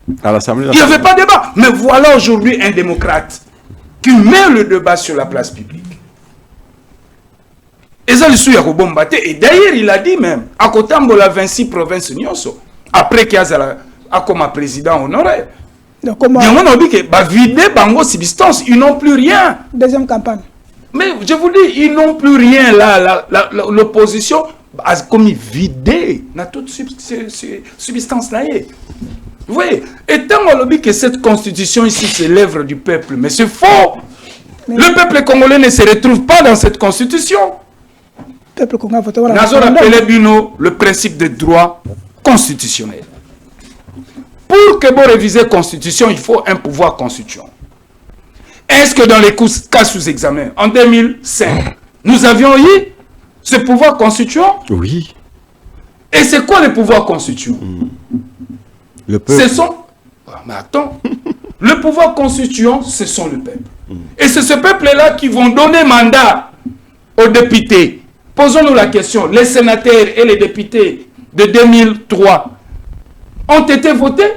Il n'y avait pas de débat. Mais voilà aujourd'hui un démocrate qui met le débat sur la place publique. Et d'ailleurs, il a dit même, à côté de la 26 provinces, après qu'il y a comme président honoré, on a dit que vider Bango substance, ils n'ont plus rien. Deuxième campagne. Mais je vous dis, ils n'ont plus rien là. L'opposition a comme vidé toute substance là. Vous voyez, et tant on dit que cette constitution ici, c'est l'œuvre du peuple, mais c'est faux. Mais le peuple congolais ne se retrouve pas dans cette constitution. Le peuple congolais voté le principe de droit constitutionnel. Pour que vous révisez la constitution, il faut un pouvoir constituant. Est-ce que dans les cas sous examen, en 2005, nous avions eu ce pouvoir constituant? Oui. Et c'est quoi le pouvoir constituant? Le peuple. Ce sont... Mais attends. Le pouvoir constituant, ce sont le peuple. Et c'est ce peuple-là qui vont donner mandat aux députés. Posons-nous la question. Les sénateurs et les députés de 2003 ont été votés?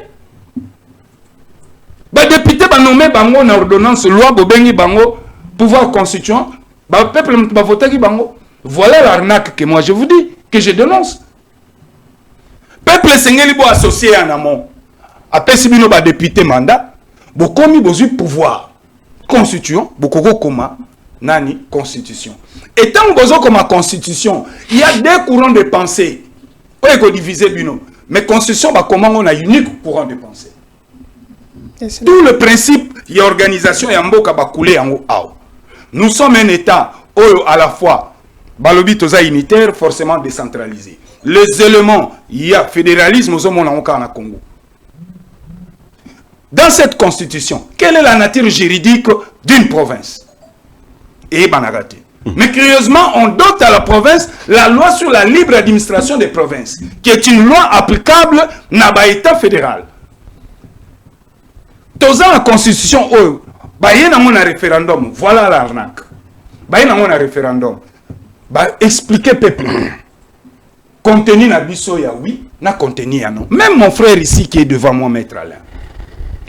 Les députés ont nommé Bango en ordonnance, loi Bobengi Bango, pouvoir constituant. Le peuple va voter Bango. Voilà l'arnaque que moi je vous dis, que je dénonce. Peuple Sengeli bo associé en amont. Après si bino ba député mandat, bo komi bozu pouvoir constituant, bo koko koma nani constitution. Et tant bozo koma constitution, il y a deux courants de pensée. Oye ko diviser bino, mais constitution ba comment on a unique courant de pensée. Tout le principe y a organisation et mboka ba couler en haut. Nous sommes un état à la fois balobi toza unitaire forcément décentralisé. Les éléments, il y a fédéralisme aux hommes en Congo. Dans cette constitution, quelle est la nature juridique d'une province? Et Banagate. Mais curieusement, on dote à la province la loi sur la libre administration des provinces, qui est une loi applicable dans l'État fédéral. Dans la constitution, il y a un référendum, voilà l'arnaque. Il y a un référendum. Expliquez peuple. Contenu na biso ya oui, na contenu ya non. Même mon frère ici qui est devant moi, maître Alain.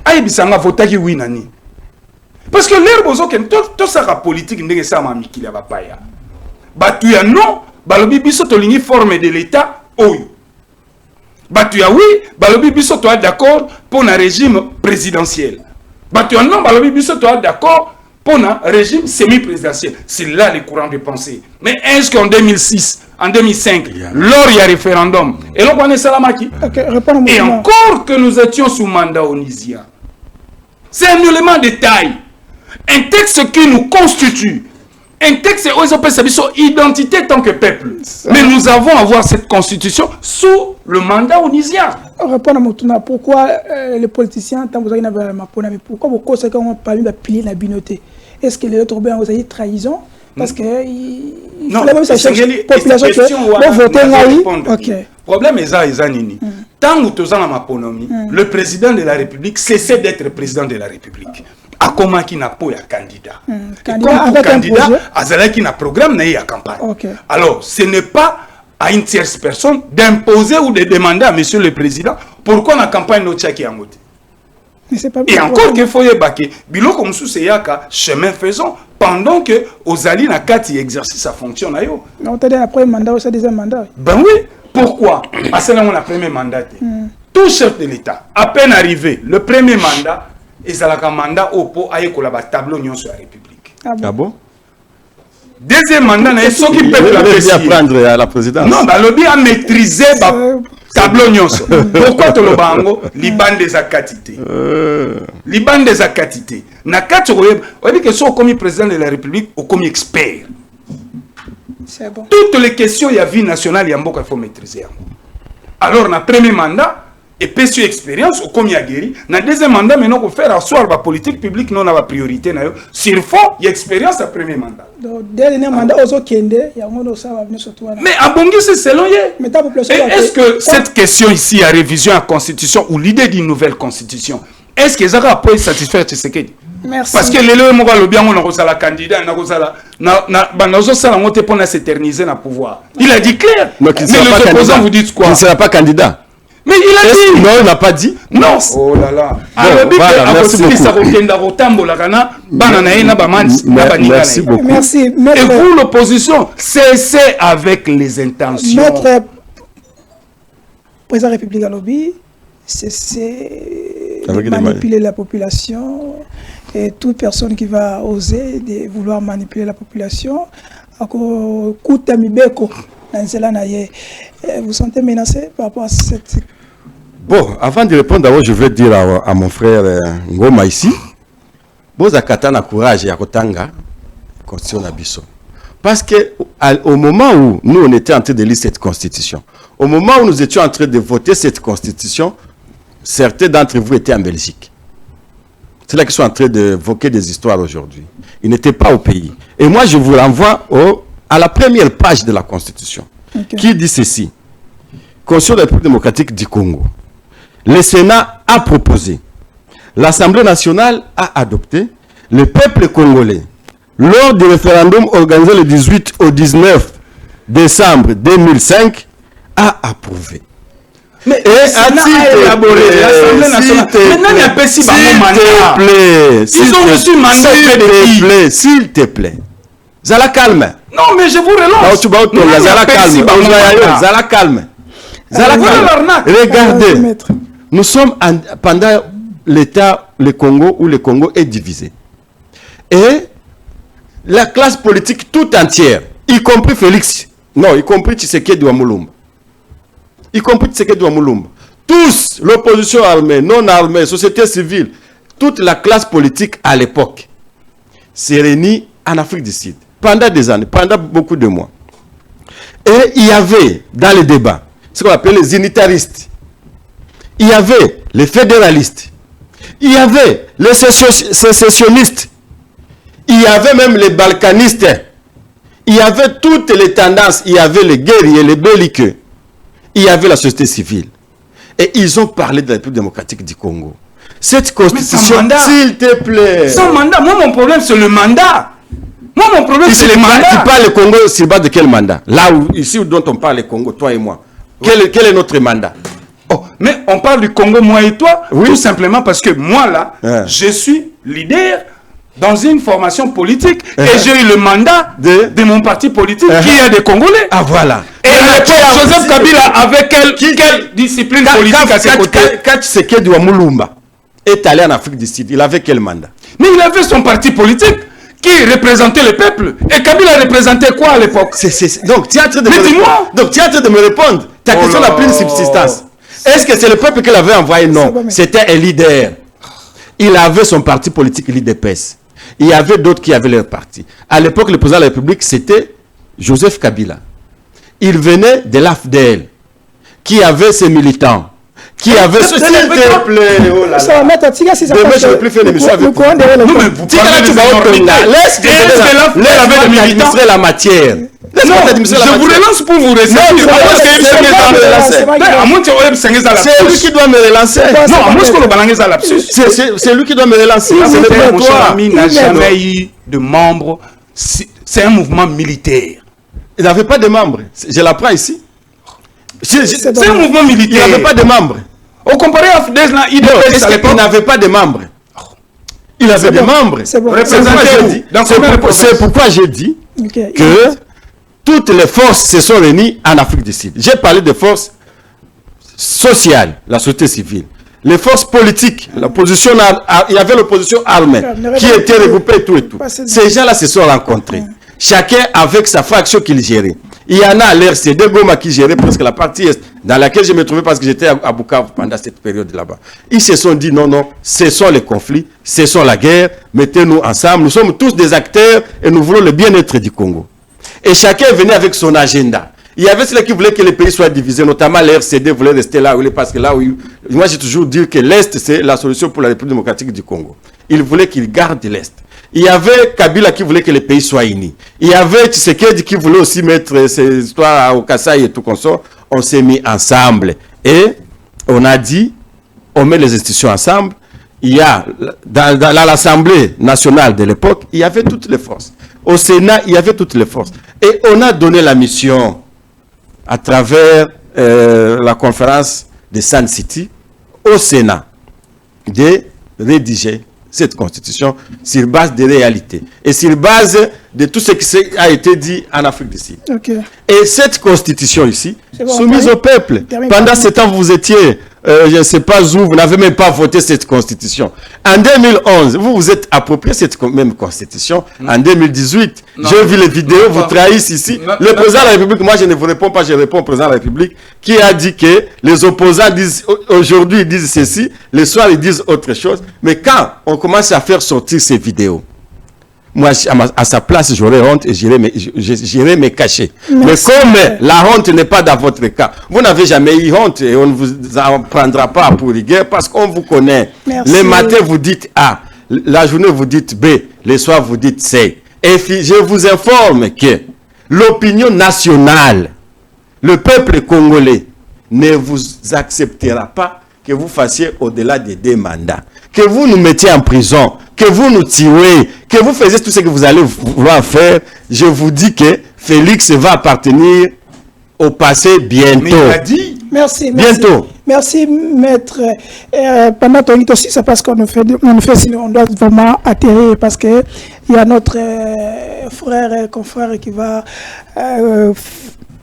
Aïe bisanga votaki oui nani. Parce que l'air bozo ken to saka politique ndenge sa ma mikili ya bapaya. Batu ya non, balobi biso to lingi forme de l'état oyo. Batu ya oui, balobi biso to d'accord pour un régime présidentiel. Batu ya non, balobi biso to d'accord pour un régime semi-présidentiel. C'est là les courants de pensée. Mais est-ce qu'en 2006, en 2005, lors il y a référendum, et l'on connaît Salamaki, et encore que nous étions sous mandat onusien, c'est un élément de taille. Un texte qui nous constitue, un texte où ils appellent sa identité tant que peuple. Mais nous avons à voir cette constitution sous le mandat onusien. Répondre à Moutuna, pourquoi les politiciens, tant que vous avez un pourquoi vous conséquents ont parlé de pilier la binoté? Est-ce que les autres ont eu trahison? Parce que il faut même chercher population qui voter OK. Problème est ça, tant que vous avez le président de la République cessait d'être président de la République. À comment qui n'a pas un candidat. Candidat, à qui n'a programme n'a pas campagne. Alors, ce n'est pas à une tierce personne d'imposer ou de demander à monsieur le président pourquoi la campagne n'a pas été. Et encore qu'il faut y baquer, bilo comme sous c'est yaka chemin faisant pendant que Ozali n'a qu'à y exercer sa fonction là yo. On t'a dit après mandat ou ça deuxième mandat. Ben oui, pourquoi? Parce que là on a premier mandat. Tout chef de l'État, à peine arrivé, le premier mandat, et ça la mandat au pot aille la tableau union sur la République. Ah bon? Deuxième mandat, ce qui peut la prendre à la présidence. Non, le lobby a maîtrisé le tableau nyonso. Pourquoi tu le bango? Liban des acatités. Liban des acatités. Nakati, on dit que si on comme président de la République, on comme expert. C'est bon. Toutes les questions, il y a vie nationale, il y a beaucoup qu'il faut maîtriser. Alors, dans le premier mandat, et puis sur expérience, comme il y a guéri, dans le deuxième mandat, maintenant, on fait asseoir la politique publique, non, la priorité. Sur le fond, il y a expérience à premier mandat. Donc, dernier mandat, on il y a un ça va venir surtout. Mais à Bongi, c'est selon Mais ta population. est-ce que cette question ici, à révision à la Constitution, ou l'idée d'une nouvelle Constitution, est-ce que ça va satisfaire Tshisekedi? Merci. Parce que les gens qui ont bien la candidat, pour s'éterniser dans le pouvoir. Il a dit clair. Mais les opposants, vous dites quoi? Il ne sera pas candidat. Mais il a dit. Non, il n'a pas dit. Non. Oh là là. Merci beaucoup. Merci. Et vous, l'opposition, cessez avec les intentions. Notre président République à lobby, cessez de manipuler la population. Et toute personne qui va oser de vouloir manipuler la population, vous sentez menacé par rapport à cette... Bon, avant de répondre, d'abord, je vais dire à mon frère Ngoma ici, vous avez courage à Kotanga, constitution Abisso. Parce qu'au moment où nous, on était en train de lire cette constitution, au moment où nous étions en train de voter cette constitution, certains d'entre vous étaient en Belgique. C'est là qu'ils sont en train d'évoquer des histoires aujourd'hui. Ils n'étaient pas au pays. Et moi, je vous renvoie à la première page de la Constitution, qui dit ceci. Constitution de la République démocratique du Congo. Le Sénat a proposé, l'Assemblée nationale a adopté, le peuple congolais, lors du référendum organisé le 18 au 19 décembre 2005, a approuvé. Mais l'Assemblée nationale. Maintenant, il y a pas si mandat. Ils ont reçu mandat. S'il te plaît. Zala calme. Non, mais je vous relance. Zala calme. Regardez. Nous sommes pendant l'état, le Congo, où le Congo est divisé. Et la classe politique tout entière, y compris Félix, non, y compris Tshisekedi Wamulumba, y compris Tshisekedi Wamulumba, tous, l'opposition armée, non armée, société civile, toute la classe politique à l'époque s'est réunie en Afrique du Sud pendant des années, pendant beaucoup de mois. Et il y avait dans les débats ce qu'on appelle les unitaristes, il y avait les fédéralistes, il y avait les sécessionnistes, il y avait même les balkanistes, il y avait toutes les tendances, il y avait les guerriers, les belliqueux, il y avait la société civile. Et ils ont parlé de la République démocratique du Congo. Cette constitution, s'il te plaît. Sans mandat, moi mon problème c'est le mandat. Moi mon problème c'est le mandat. Tu parles le Congo sur base de quel mandat? Là où, ici dont on parle le Congo, toi et moi. Quel est notre mandat? Oh, mais on parle du Congo, moi et toi, oui. Tout simplement parce que moi là, je suis leader dans une formation politique et j'ai eu le mandat de mon parti politique qui est des Congolais. Ah voilà. Et à l'époque, Joseph Kabila avec quelle discipline politique à ses côtés? Quand Tshisekedi Wamulumba est allé en Afrique du Sud, il avait quel mandat? Mais il avait son parti politique qui représentait le peuple. Et Kabila représentait quoi à l'époque? Donc tu es en train de me répondre. Ta question n'a plus de subsistance. Est-ce que c'est le peuple qui l'avait envoyé? Non. C'était un leader. Il avait son parti politique, l'IDPS. Il y avait d'autres qui avaient leur parti. À l'époque, le président de la République, c'était Joseph Kabila. Il venait de l'AFDL, qui avait ses militants, qui avait ce... S'il te plaît, oh là là. Ça va mettre à Tiga si ça passe. Demain, je ne vais plus faire l'émission avec vous. Non, mais vous parlez de l'autorité. Laisse administrer la matière. Non, je vous relance pour vous rester. C'est lui qui doit me relancer. C'est lui qui doit me relancer. Il n'a jamais eu de membres. C'est un mouvement militaire. Il n'avait pas de membres. Je l'apprends ici. C'est un mouvement militaire. Il n'avait pas de membres. Au comparé à FDS, il n'avait pas de membres. Il avait des membres. C'est pourquoi j'ai dit que toutes les forces se sont réunies en Afrique du Sud. J'ai parlé de forces sociales, la société civile. Les forces politiques, l'opposition, il y avait l'opposition armée qui était regroupée et tout et tout. Ces gens-là se sont rencontrés. chacun avec sa fraction qu'il gérait. Il y en a à l'RCD Goma qui gérait presque la partie est, dans laquelle je me trouvais parce que j'étais à Bukavu pendant cette période là-bas. Ils se sont dit non, ce sont les conflits, ce sont la guerre, mettez-nous ensemble, nous sommes tous des acteurs et nous voulons le bien-être du Congo. Et chacun venait avec son agenda. Il y avait ceux qui voulaient que les pays soient divisés, notamment l'RCD voulait rester là où il est, parce que là où moi j'ai toujours dit que l'Est c'est la solution pour la République démocratique du Congo. Il voulait qu'il garde l'Est. Il y avait Kabila qui voulait que les pays soient unis. Il y avait Tshisekedi qui voulait aussi mettre ses histoires au Kasaï et tout comme ça. On s'est mis ensemble. Et on a dit, on met les institutions ensemble. Il y a, dans l'Assemblée nationale de l'époque, il y avait toutes les forces. Au Sénat, il y avait toutes les forces. Et on a donné la mission à travers la conférence de Sun City au Sénat de rédiger cette constitution sur base des réalités et sur base de tout ce qui a été dit en Afrique du Sud. Okay. Et cette constitution ici, bon, soumise au peuple, pendant ce temps vous étiez, je ne sais pas où, vous n'avez même pas voté cette constitution. En 2011, vous vous êtes approprié cette même constitution. En 2018, j'ai vu les vidéos, vous trahissez ici. Le président de la République, moi je ne vous réponds pas, je réponds au président de la République, qui a dit que les opposants disent, aujourd'hui ils disent ceci, le soir ils disent autre chose. Mais quand on commence à faire sortir ces vidéos, moi, à sa place, j'aurais honte et j'irai me cacher. Merci. Mais comme la honte n'est pas dans votre cas, vous n'avez jamais eu honte et on ne vous en prendra pas pour rigueur parce qu'on vous connaît. Merci. Le matin, vous dites A. La journée, vous dites B. Le soir, vous dites C. Et je vous informe que l'opinion nationale, le peuple congolais, ne vous acceptera pas que vous fassiez au-delà des 2 mandats. Que vous nous mettiez en prison, que vous nous tuez, que vous faisiez tout ce que vous allez vouloir faire, je vous dis que Félix va appartenir au passé bientôt. Mais il a dit. Merci. Bientôt. Merci, maître. Pendant ton aussi, c'est parce qu'on on doit vraiment atterrir parce que il y a notre frère et confrère qui va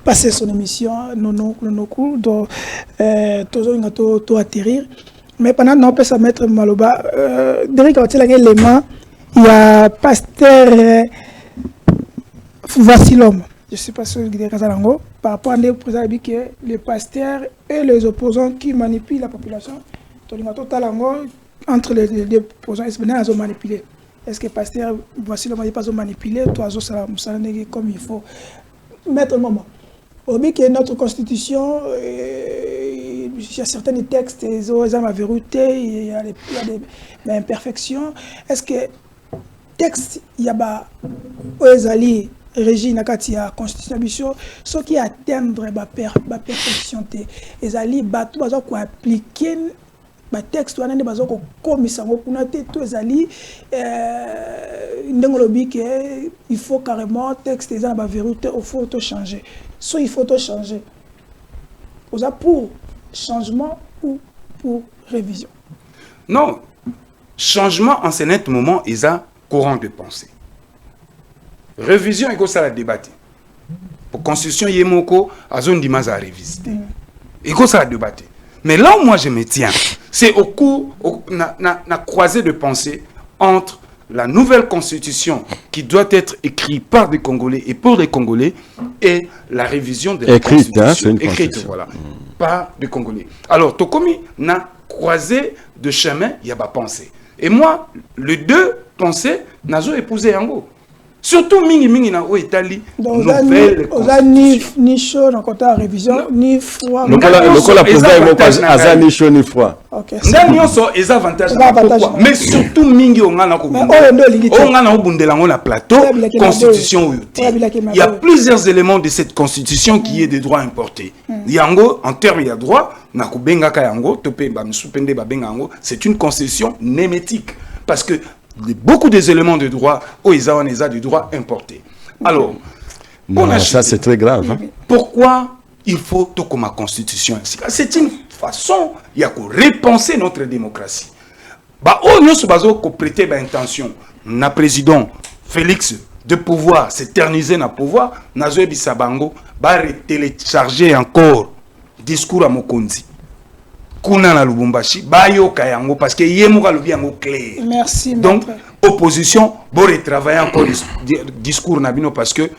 passer son émission, nos cours, donc tout atterrir. Mais pendant qu'on peut se mettre Maloba, Derek a tiré l'élément, il y a pasteur Vassilom. Je ne sais pas si vous avez dit par rapport à des présidents que les pasteurs et les opposants qui manipulent la population, entre les deux opposants, ils ont manipulé. Est-ce que le pasteur Vassilom n'a pas manipulé, toi, comme il faut mettre le moment. Au but que notre constitution, il y a certains textes, ils ont la vérité, il y a des imperfections. Est-ce que texte, il y a des alliés régis dans la constitution, ceux qui atteindre la perfection, les alliés tout appliquer le texte, tous les alliés, il faut carrément texte, la vérité, il faut tout changer. Soit il faut tout changer. Pour changement ou pour révision? Non. Changement en ce net moment, il y a courant de pensée. Révision, il faut la débattre. Pour constitution, il y a moko, à zone d'image à révisiter. Il faut la débattre. Mais là où moi je me tiens, c'est au cours, na croisée de pensée entre la nouvelle constitution qui doit être écrite par des Congolais et pour les Congolais et la révision de la constitution écrite, voilà, par des Congolais. Alors, Tokomi n'a croisé de chemin, il y a pas pensée. Et moi, les deux pensées, n'a pas épousé Yango. Surtout mingi na o Italie nouvelle ni chaud dans côté révision ni froid le président moko aza ni chaud ni froid. Ndani onso les avantages mais surtout mingi on ngana ko on ngana obundela ngona plateau constitution il y a plusieurs éléments de cette constitution qui est des droits importés. Yango en termes il y a droit na ko benga ka yango topé ba msupende ba benga yango, c'est une constitution némétique parce que beaucoup des éléments de droit, ils ont du droit importé. Alors, ça c'est très grave. Hein? Pourquoi il faut tout comme la constitution? C'est une façon, il y a que repenser notre démocratie. Nous sommes prêter l'intention, le président Félix de pouvoir s'éterniser dans le pouvoir, Nazoé Bissabango va télécharger encore discours à Mokonzi. kuna na Lubumbashi bayoka yango parce que yemuka lobi yango clair. Merci. Donc opposition bon retravailler encore discours na bino parce que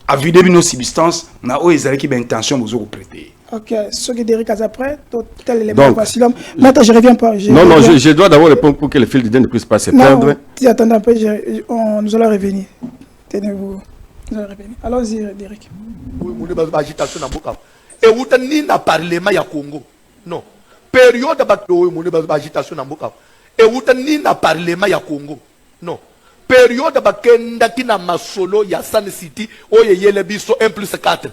à vider bino substance na o ezali ki ben intention vous prêter. Ok, ce qui Derrick a après, tel élément facile. Maintenant, je reviens pas. Non, je dois d'abord répondre pour que le fil d'idée ne puisse pas se perdre. Non, attendez un peu, nous allons revenir. Tenez-vous. Nous allons revenir. Allons-y, Derrick. Oui, agitation dans Boka. Et vous tenez na parlement ya Congo. Non. Période d'agitation dans Boka. Et vous tenez na parlement ya Congo. Non. Période bakenda na masolo ya Sun City, oye yele biso 1+4.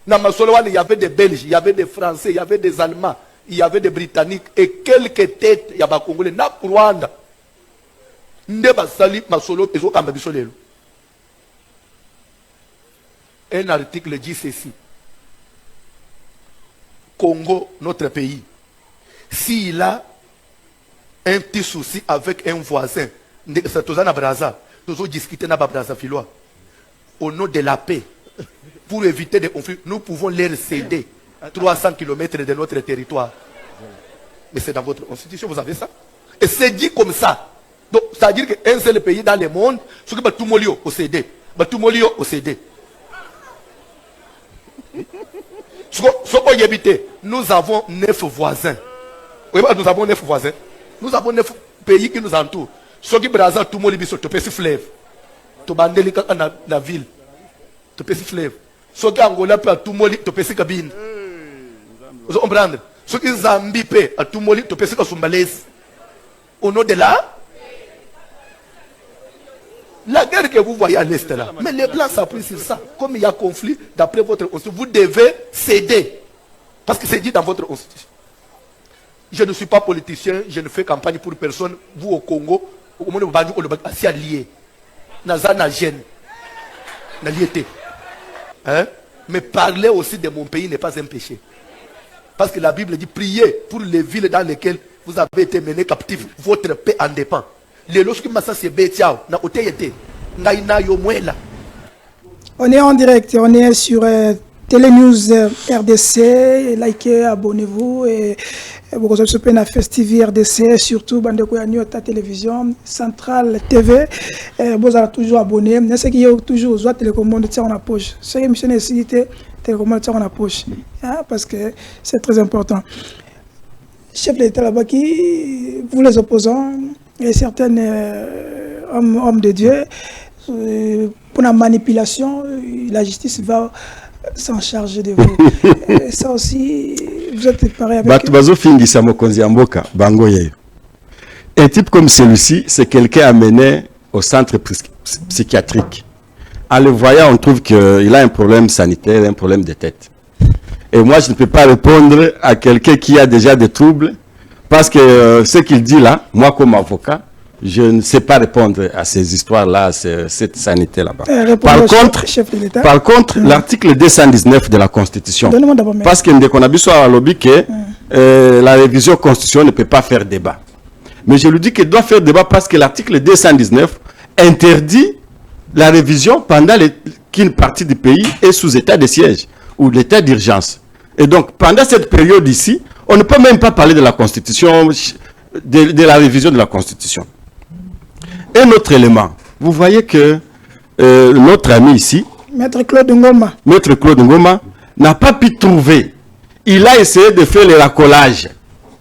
Dans Masoloane, il y avait des Belges, il y avait des Français, il y avait des Allemands, il y avait des Britanniques et quelques têtes, il y avait des Congolais. Na Rwanda. Ndeba sali Masolo, ils ont quand même bisolé. Un article dit ceci. Congo, notre pays, s'il a un petit souci avec un voisin, c'est tout ça na Brazza, nous avons discuté na Brazza Filoa, au nom de la paix. Pour éviter des conflits, nous pouvons les céder 300 km de notre territoire. Mais c'est dans votre constitution, vous avez ça. Et c'est dit comme ça. Donc, ça veut dire qu'un seul pays dans le monde, ce que tout le monde au CD. Tout le monde au CD. Nous avons 9 voisins. Nous avons 9 voisins. Nous avons 9 pays qui nous entourent. Ce qui Brazza, tout le monde est sur fleuve. Tout le monde est dans la ville. Tu peux fleuve. Ce qui Angola peut à tout moli, tu peux cabine. Vous comprenez? Ce qui Zambie peut à tout moli, tu peux Soumbalès. Au nom de la guerre que vous voyez à l'est là. Mais les Blancs s'appuient sur ça. Comme il y a conflit, d'après votre constitution, vous devez céder. Parce que c'est dit dans votre constitution. Je ne suis pas politicien, je ne fais campagne pour personne. Vous au Congo, au monde où allié. Nazana gêne. Hein? Mais parler aussi de mon pays n'est pas un péché. Parce que la Bible dit priez pour les villes dans lesquelles vous avez été menés captifs. Votre paix en dépend. On est en direct, on est sur Télénews RDC. Likez, abonnez-vous. Et vous avez sur la Festive RDC, surtout Bandeko Yanyota Télévision, Centrale TV. Vous allez toujours abonner. Mais ce qui est toujours aux télécommandes en la poche. Ce qui est mission nécessité, télécommande en la poche. Parce que c'est très important. Chef de l'État là-bas qui, vous les opposants, et certains hommes de Dieu, pour la manipulation, la justice va s'en charger de vous. Ça aussi, vous êtes pareil avec un type comme celui-ci, c'est quelqu'un amené au centre psychiatrique. En le voyant, on trouve qu'il a un problème sanitaire, un problème de tête. Et moi, je ne peux pas répondre à quelqu'un qui a déjà des troubles, parce que ce qu'il dit là, moi comme avocat, je ne sais pas répondre à ces histoires-là, à cette sanité là-bas. Par contre, l'article 219 de la Constitution, parce que dès qu'on a vu sur la lobby que la révision constitutionnelle ne peut pas faire débat. Mais je lui dis qu'il doit faire débat parce que l'article 219 interdit la révision pendant qu'une partie du pays est sous état de siège ou l'état d'urgence. Et donc, pendant cette période ici, on ne peut même pas parler de la Constitution, de la révision de la Constitution. Un autre élément, vous voyez que notre ami ici, Maître Claude Ngoma, n'a pas pu trouver. Il a essayé de faire le racolage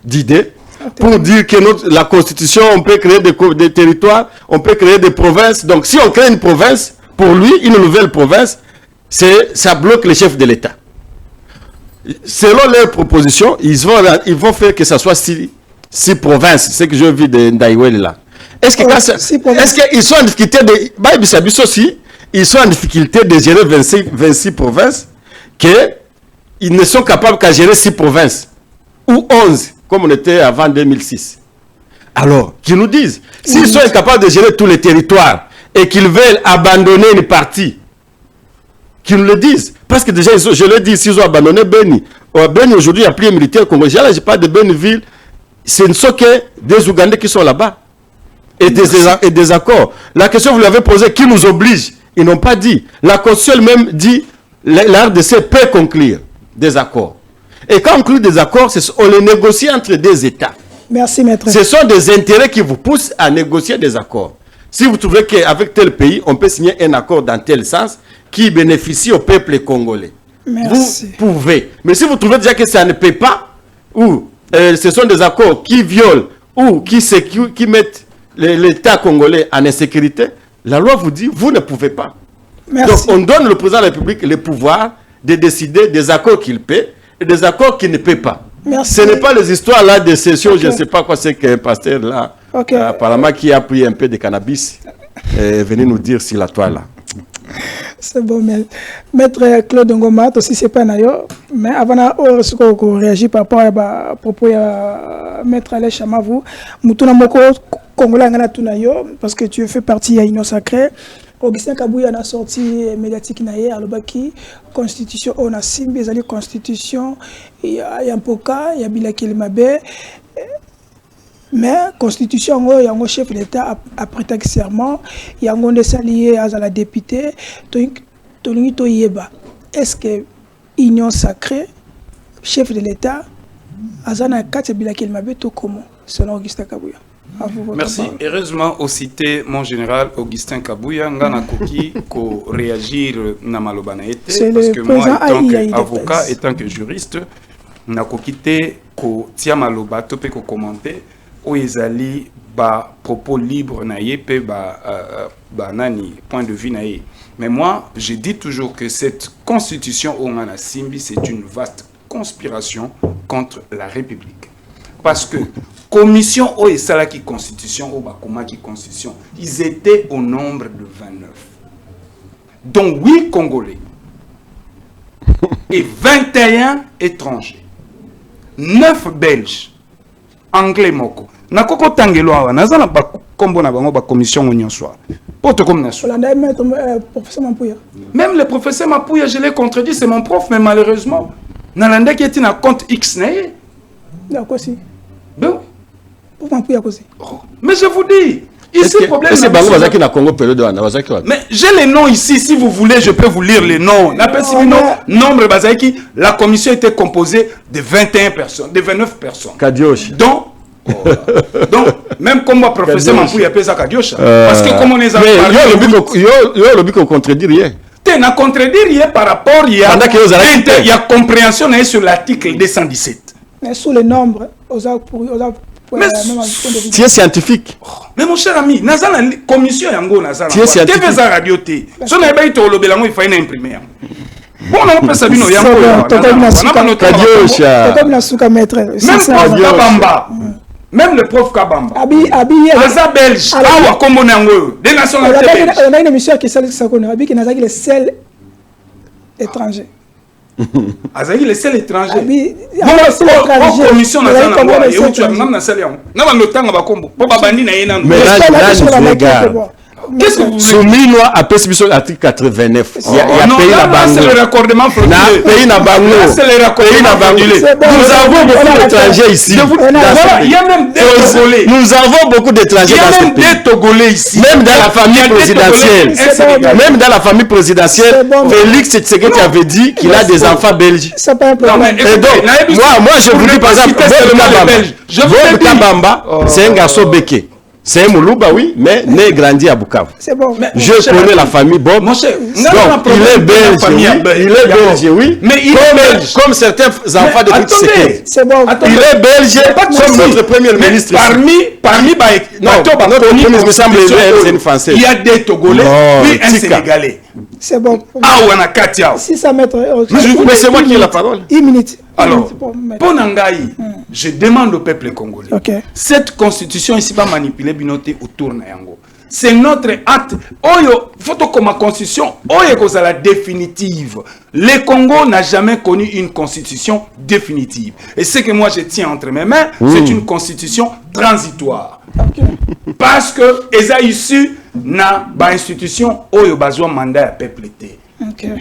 d'idées pour dire que la Constitution, on peut créer des territoires, on peut créer des provinces. Donc, si on crée une province, pour lui, une nouvelle province, ça bloque le chef de l'État. Selon leurs propositions, ils vont faire que ça soit 6 provinces, ce que je vis de Ndaïwele là. Est-ce qu'ils sont en difficulté ils sont en difficulté de gérer 26 provinces, qu'ils ne sont capables qu'à gérer 6 provinces, ou 11, comme on était avant 2006. Alors, qu'ils nous disent, s'ils sont incapables de gérer tous les territoires, et qu'ils veulent abandonner une partie, qu'ils nous le disent. Parce que déjà, je l'ai dit, s'ils ont abandonné Beni. Beni, aujourd'hui, il n'y a plus de militaires congolais. Là, je parle de Beniville. Ce ne sont que des Ougandais qui sont là-bas. Et des accords. La question, vous l'avez posée, qui nous oblige? Ils n'ont pas dit. La Constitution même dit, la RDC peut conclure des accords. Et quand on conclut des accords, on les négocie entre des États. Merci, maître. Ce sont des intérêts qui vous poussent à négocier des accords. Si vous trouvez qu'avec tel pays, on peut signer un accord dans tel sens qui bénéficie au peuple congolais, Merci. vous pouvez. Mais si vous trouvez déjà que ça ne peut pas, ou ce sont des accords qui violent ou qui mettent l'État congolais en insécurité, la loi vous dit, vous ne pouvez pas. Merci. Donc on donne au président de la République le pouvoir de décider des accords qu'il peut et des accords qu'il ne peut pas. Merci. Ce n'est pas les histoires là de session, je ne sais pas quoi c'est qu'un pasteur là, apparemment qui a pris un peu de cannabis, est venu nous dire sur la toile là. C'est bon, mais maître Claude Ngoma, aussi c'est pas naïo, mais avant de réagir par rapport à propos de maître Alain Chamavou, Moutouna Moko Congolais ngana tunayo parce que tu fais partie à Union Sacrée. Augustin Kabouya a sorti médiatique naïe à l'obaki constitution on a simbi ezali constitution il y a un poka il y a bilaki mabe. Mais constitution yango chef de l'État a prêté serment yango de salié à la députée tolingi to yeba est-ce que Union Sacrée chef de l'État azana kati bilaki mabe to comment selon Augustin Kabouya. Merci. Heureusement, au cité mon général Augustin Kabouya, ngana koki ko réagir na malobana été parce que moi étant qu'avocat, étant que juriste, na kokité ko tia maloba to pe ko commenter o ezali ba propos libre na ye pe ba nani point de vue na ye. Mais moi, je dis toujours que cette constitution au ngana simbi c'est une vaste conspiration contre la République. Parce que commission ou Salaki constitution ou Bakomaki constitution, ils étaient au nombre de 29. Dont 8 Congolais et 21 étrangers. 9 Belges, Anglais Moko. Nakoko Tangelo awa nazana ba kombo na bango ba commission nyonso. Porte comme naso. Même le professeur Mapouya, je l'ai contredit, c'est mon prof, mais malheureusement, Nalanda qui était dans compte X naé. D'accord si. Ben Oh. Mais je vous dis, ici le problème c'est mais j'ai les noms ici, si vous voulez, je peux vous lire les noms. Nombre Bazaki, la commission était composée de 21 personnes, de 29 personnes. Kadioche. Donc, même comme moi, professeur Mampouy appelle ça Kadioche. Parce que comme on les a parlé. Le but qu'on contredit rien. Tu n'as contredit rien par rapport, il y a compréhension sur l'article 217. Mais sous le nombre, mais tu es scientifique. Mais mon cher ami, la commission yango nazala. Tu es scientifique. Tu fais radio T. Si on a pas été au lobelango, il faut une imprimer. Bon, on a pas sabino yango. Même le prof Kabamba. Aza belge. Awa kombo nango. Des nationalités belges. On a une émission qui s'appelle Sakone. Abi qui nazaki le seul étranger. Azali le seul étranger. Bon, commission nationale et où tu as même na salion. Na ba lotanga ba kombo. Po ba bandi na yena. Mais là, qu'est-ce que vous voulez? Soumis loi à l'article 89. Il y a pays la banque. C'est le raccordement frauduleux. Pays la banque. C'est le raccordement frauduleux. Nous avons beaucoup d'étrangers ici. Il y a même des Togolais. Nous avons beaucoup d'étrangers dans ce pays. Il y a même des Togolais ici. Même dans la famille présidentielle. Même dans la famille présidentielle, Félix Tshisekedi avait dit qu'il a des enfants belges. C'est pas un problème. Et donc, moi je vous dis par exemple, Bob Kabamba, c'est un garçon béqué. C'est un Moulouba, oui, mais né et grandi à Bukavu. C'est bon. Je connais la famille Bob. Mon cher, donc, il est belge, oui. Il est belge, oui. Mais il est belge. Comme certains enfants de Tshisekedi. C'est bon. Il est belge, comme notre premier ministre. Parmi notre ministre me semble c'est une Française. Il y a des Togolais, puis un Sénégalais. C'est bon. Ah, on a Katia. Si ça met. Mais c'est moi qui ai la parole. Une minute. Alors, pour Nangaï, je demande au peuple congolais. Cette constitution ici va manipuler binoté autour de Yango. C'est notre acte. Oyo, photo comme ma constitution, oyo cause la définitive. Le Congo n'a jamais connu une constitution définitive. Et ce que moi je tiens entre mes mains, c'est une constitution transitoire. Parce que ils ont issu na ba institution oyo bazwa mandat à peuple.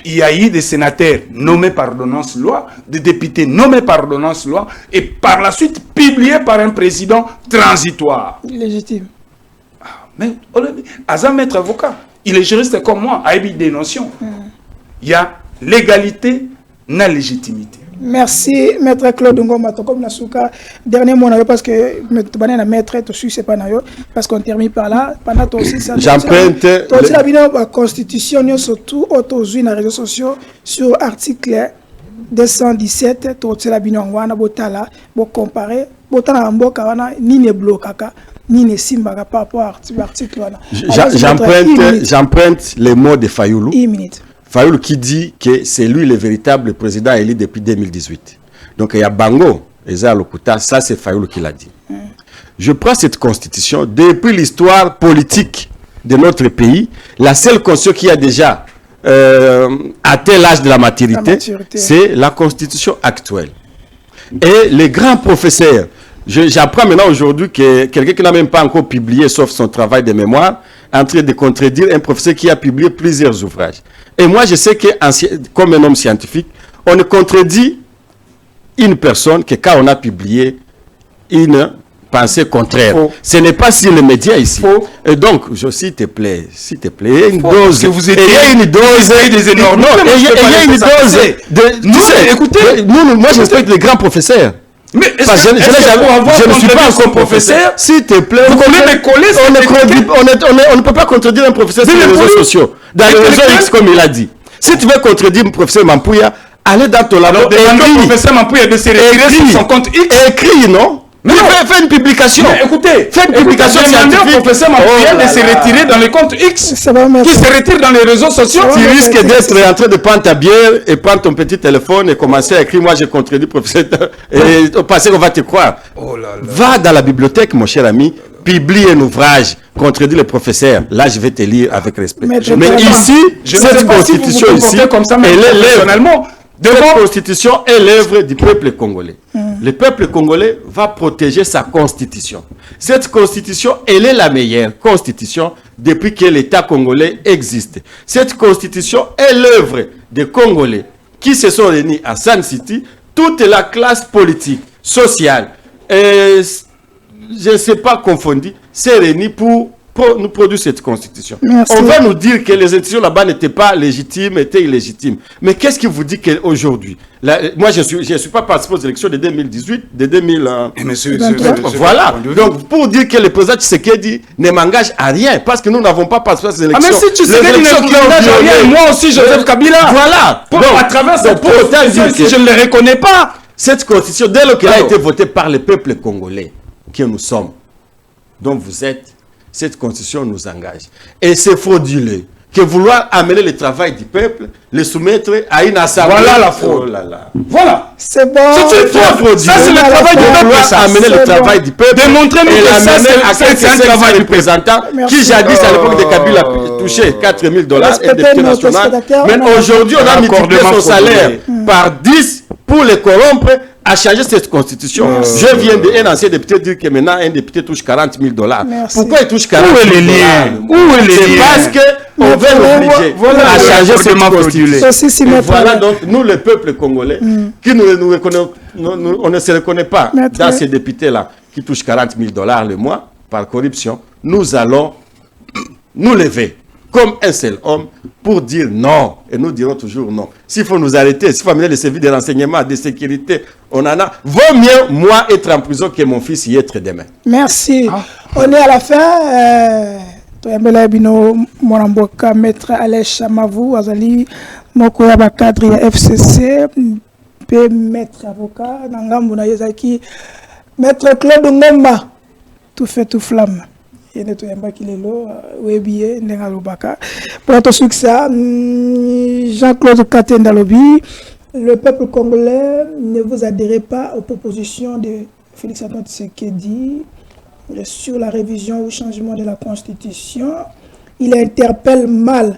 Il y a eu des sénateurs nommés par ordonnance loi, des députés nommés par ordonnance loi, et par la suite publiés par un président transitoire. Légitime. Mais Azam maître avocat, il est juriste comme moi, a eu des notions. Il y a légalité, na légitimité. Merci, Maître Claude Ngoma. Comme Nasuka, dernier mot, parce que Maître, c'est pas parce qu'on termine par là. Pendant aussi, j'emprunte la Constitution, surtout, autour des réseaux sociaux, sur article 217, tout la binongwana, botala, bo comparer, botala mboka wana, ni ne blokaka, ni ne simba par rapport à l'article wana. J'emprunte les mots de Fayoulou. Une minute. Fayoulou qui dit que c'est lui le véritable président élu depuis 2018. Donc il y a Bango, et ça c'est Fayoulou qui l'a dit. Je prends cette constitution, depuis l'histoire politique de notre pays, la seule constitution qui a déjà atteint l'âge de la maturité, c'est la constitution actuelle. Et les grands professeurs, j'apprends maintenant aujourd'hui que quelqu'un qui n'a même pas encore publié, sauf son travail de mémoire, est en train de contredire un professeur qui a publié plusieurs ouvrages. Et moi, je sais que, comme un homme scientifique, on ne contredit une personne que quand on a publié une pensée contraire. Faux. Ce n'est pas sur les médias ici. Faux. Et donc, s'il te plaît, une dose. Que vous ayez une dose des énormes. Non, il y a une dose. Écoutez, moi, je respecte les grands professeurs. Mais je ne suis pas encore professeur. S'il te plaît, on ne peut pas contredire un professeur sur les réseaux sociaux. Dans les réseaux X, comme il a dit. Si tu veux contredire le professeur Mampouya, allez dans ton labo et écris. Le professeur Mampouya de se retirer sur son compte X. Écris, non? Mais fais une publication. Mais écoutez, fais une publication scientifique. Le professeur Mampouya de se retirer dans les comptes X. Qui se retire dans les réseaux sociaux. Tu risques d'être en train de prendre ta bière et prendre ton petit téléphone et commencer à écrire. Moi, j'ai contredit le professeur. Et au passé, on va te croire. Oh là là. Va dans la bibliothèque, mon cher ami. Publie un ouvrage. Contredit le professeur. Là, je vais te lire avec respect. Mais ici, cette constitution ici, elle est personnellement. Cette constitution est l'œuvre du peuple congolais. Le peuple congolais va protéger sa constitution. Cette constitution, elle est la meilleure constitution depuis que l'État congolais existe. Cette constitution est l'œuvre des Congolais qui se sont réunis à Sun City, toute la classe politique, sociale, et je ne sais pas confondue, s'est réunie pour nous produire cette constitution. Merci. On va nous dire que les institutions là-bas n'étaient pas légitimes, étaient illégitimes. Mais qu'est-ce qui vous dit qu'aujourd'hui, moi je suis pas participé aux élections de 2018, de 2000... voilà. Donc pour dire que le président Tshisekedi ne m'engage à rien, parce que nous n'avons pas participé à ces élections. Ah mais si Tshisekedi ne m'engage à rien, moi aussi Joseph Kabila. Voilà. Donc, à travers cette constitution, si je ne le reconnais pas. Cette constitution, dès lors qu'elle a été votée par le peuple congolais, que nous sommes, dont vous êtes, cette constitution nous engage. Et c'est frauduleux que vouloir amener le travail du peuple, le soumettre à une assemblée. Voilà la fraude. Oh là là. Voilà. C'est bon. C'est frauduleux. Ça, c'est le travail du peuple. Amener le travail du peuple. Démontrer nous que ça, c'est un travail du représentant qui jadis à l'époque de Kabila touchait $4 000 et député national. Mais aujourd'hui, on a multiplié son salaire par 10 pour les corrompre. À changer cette constitution. Je viens d'un ancien député dire que maintenant un député touche $40 000. Pourquoi il touche 40 000 $? Où est les liens? C'est parce qu'on veut l'obliger à changer cette constitution. Voilà donc nous, le peuple congolais, qui on ne se reconnaît pas dans ces députés-là qui touchent $40 000 le mois par corruption. Nous allons nous lever comme un seul homme pour dire non. Et nous dirons toujours non. S'il faut nous arrêter, s'il faut amener les services de renseignement, de sécurité, on en a. Vaut mieux moi être en prison que mon fils y être demain. Merci. On est à la fin. Maître Alès Chamavou, Azali, Mokoyaba cadre FCC, maître avocat, Nangambu Nayezaki, maître Claude Ngoma, tout fait tout flamme. Et nous avons qui est là, pour notre succès, Jean-Claude Katendalobi, le peuple congolais ne vous adhérez pas aux propositions de Félix Antoine Tshisekedi sur la révision ou changement de la Constitution. Il interpelle mal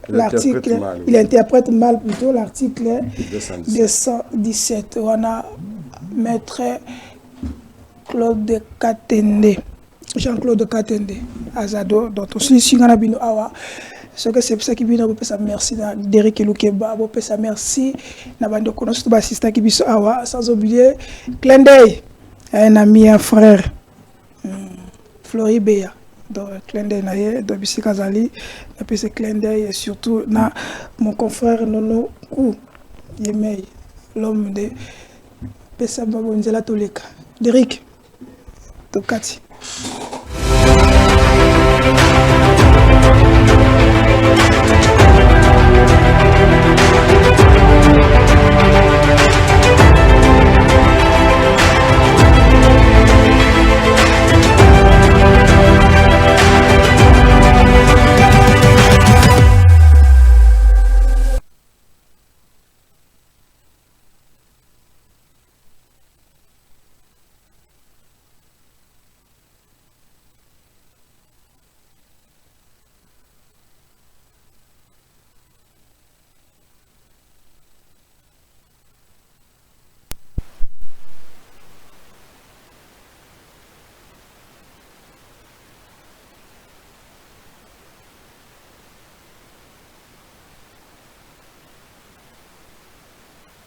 l'article, il interprète mal plutôt l'article 217. On a maître Claude Katende. Jean-Claude Katende, Azado, dont aussi Singana Bino Awa. Ce que c'est pour ça qu'il vient de faire merci à Derek Lukeba, pour faire merci à Bando Konos, tout assistant qui vient Awa, sans oublier Clendey, un ami, un frère, Floribéa. Donc Clendey Naye, Dobisi Kazali, et puis c'est Clendey et surtout mon confrère Nono Kou, Yemei. l'homme de Pesa Babonzela Toleka. Derrick Tokati.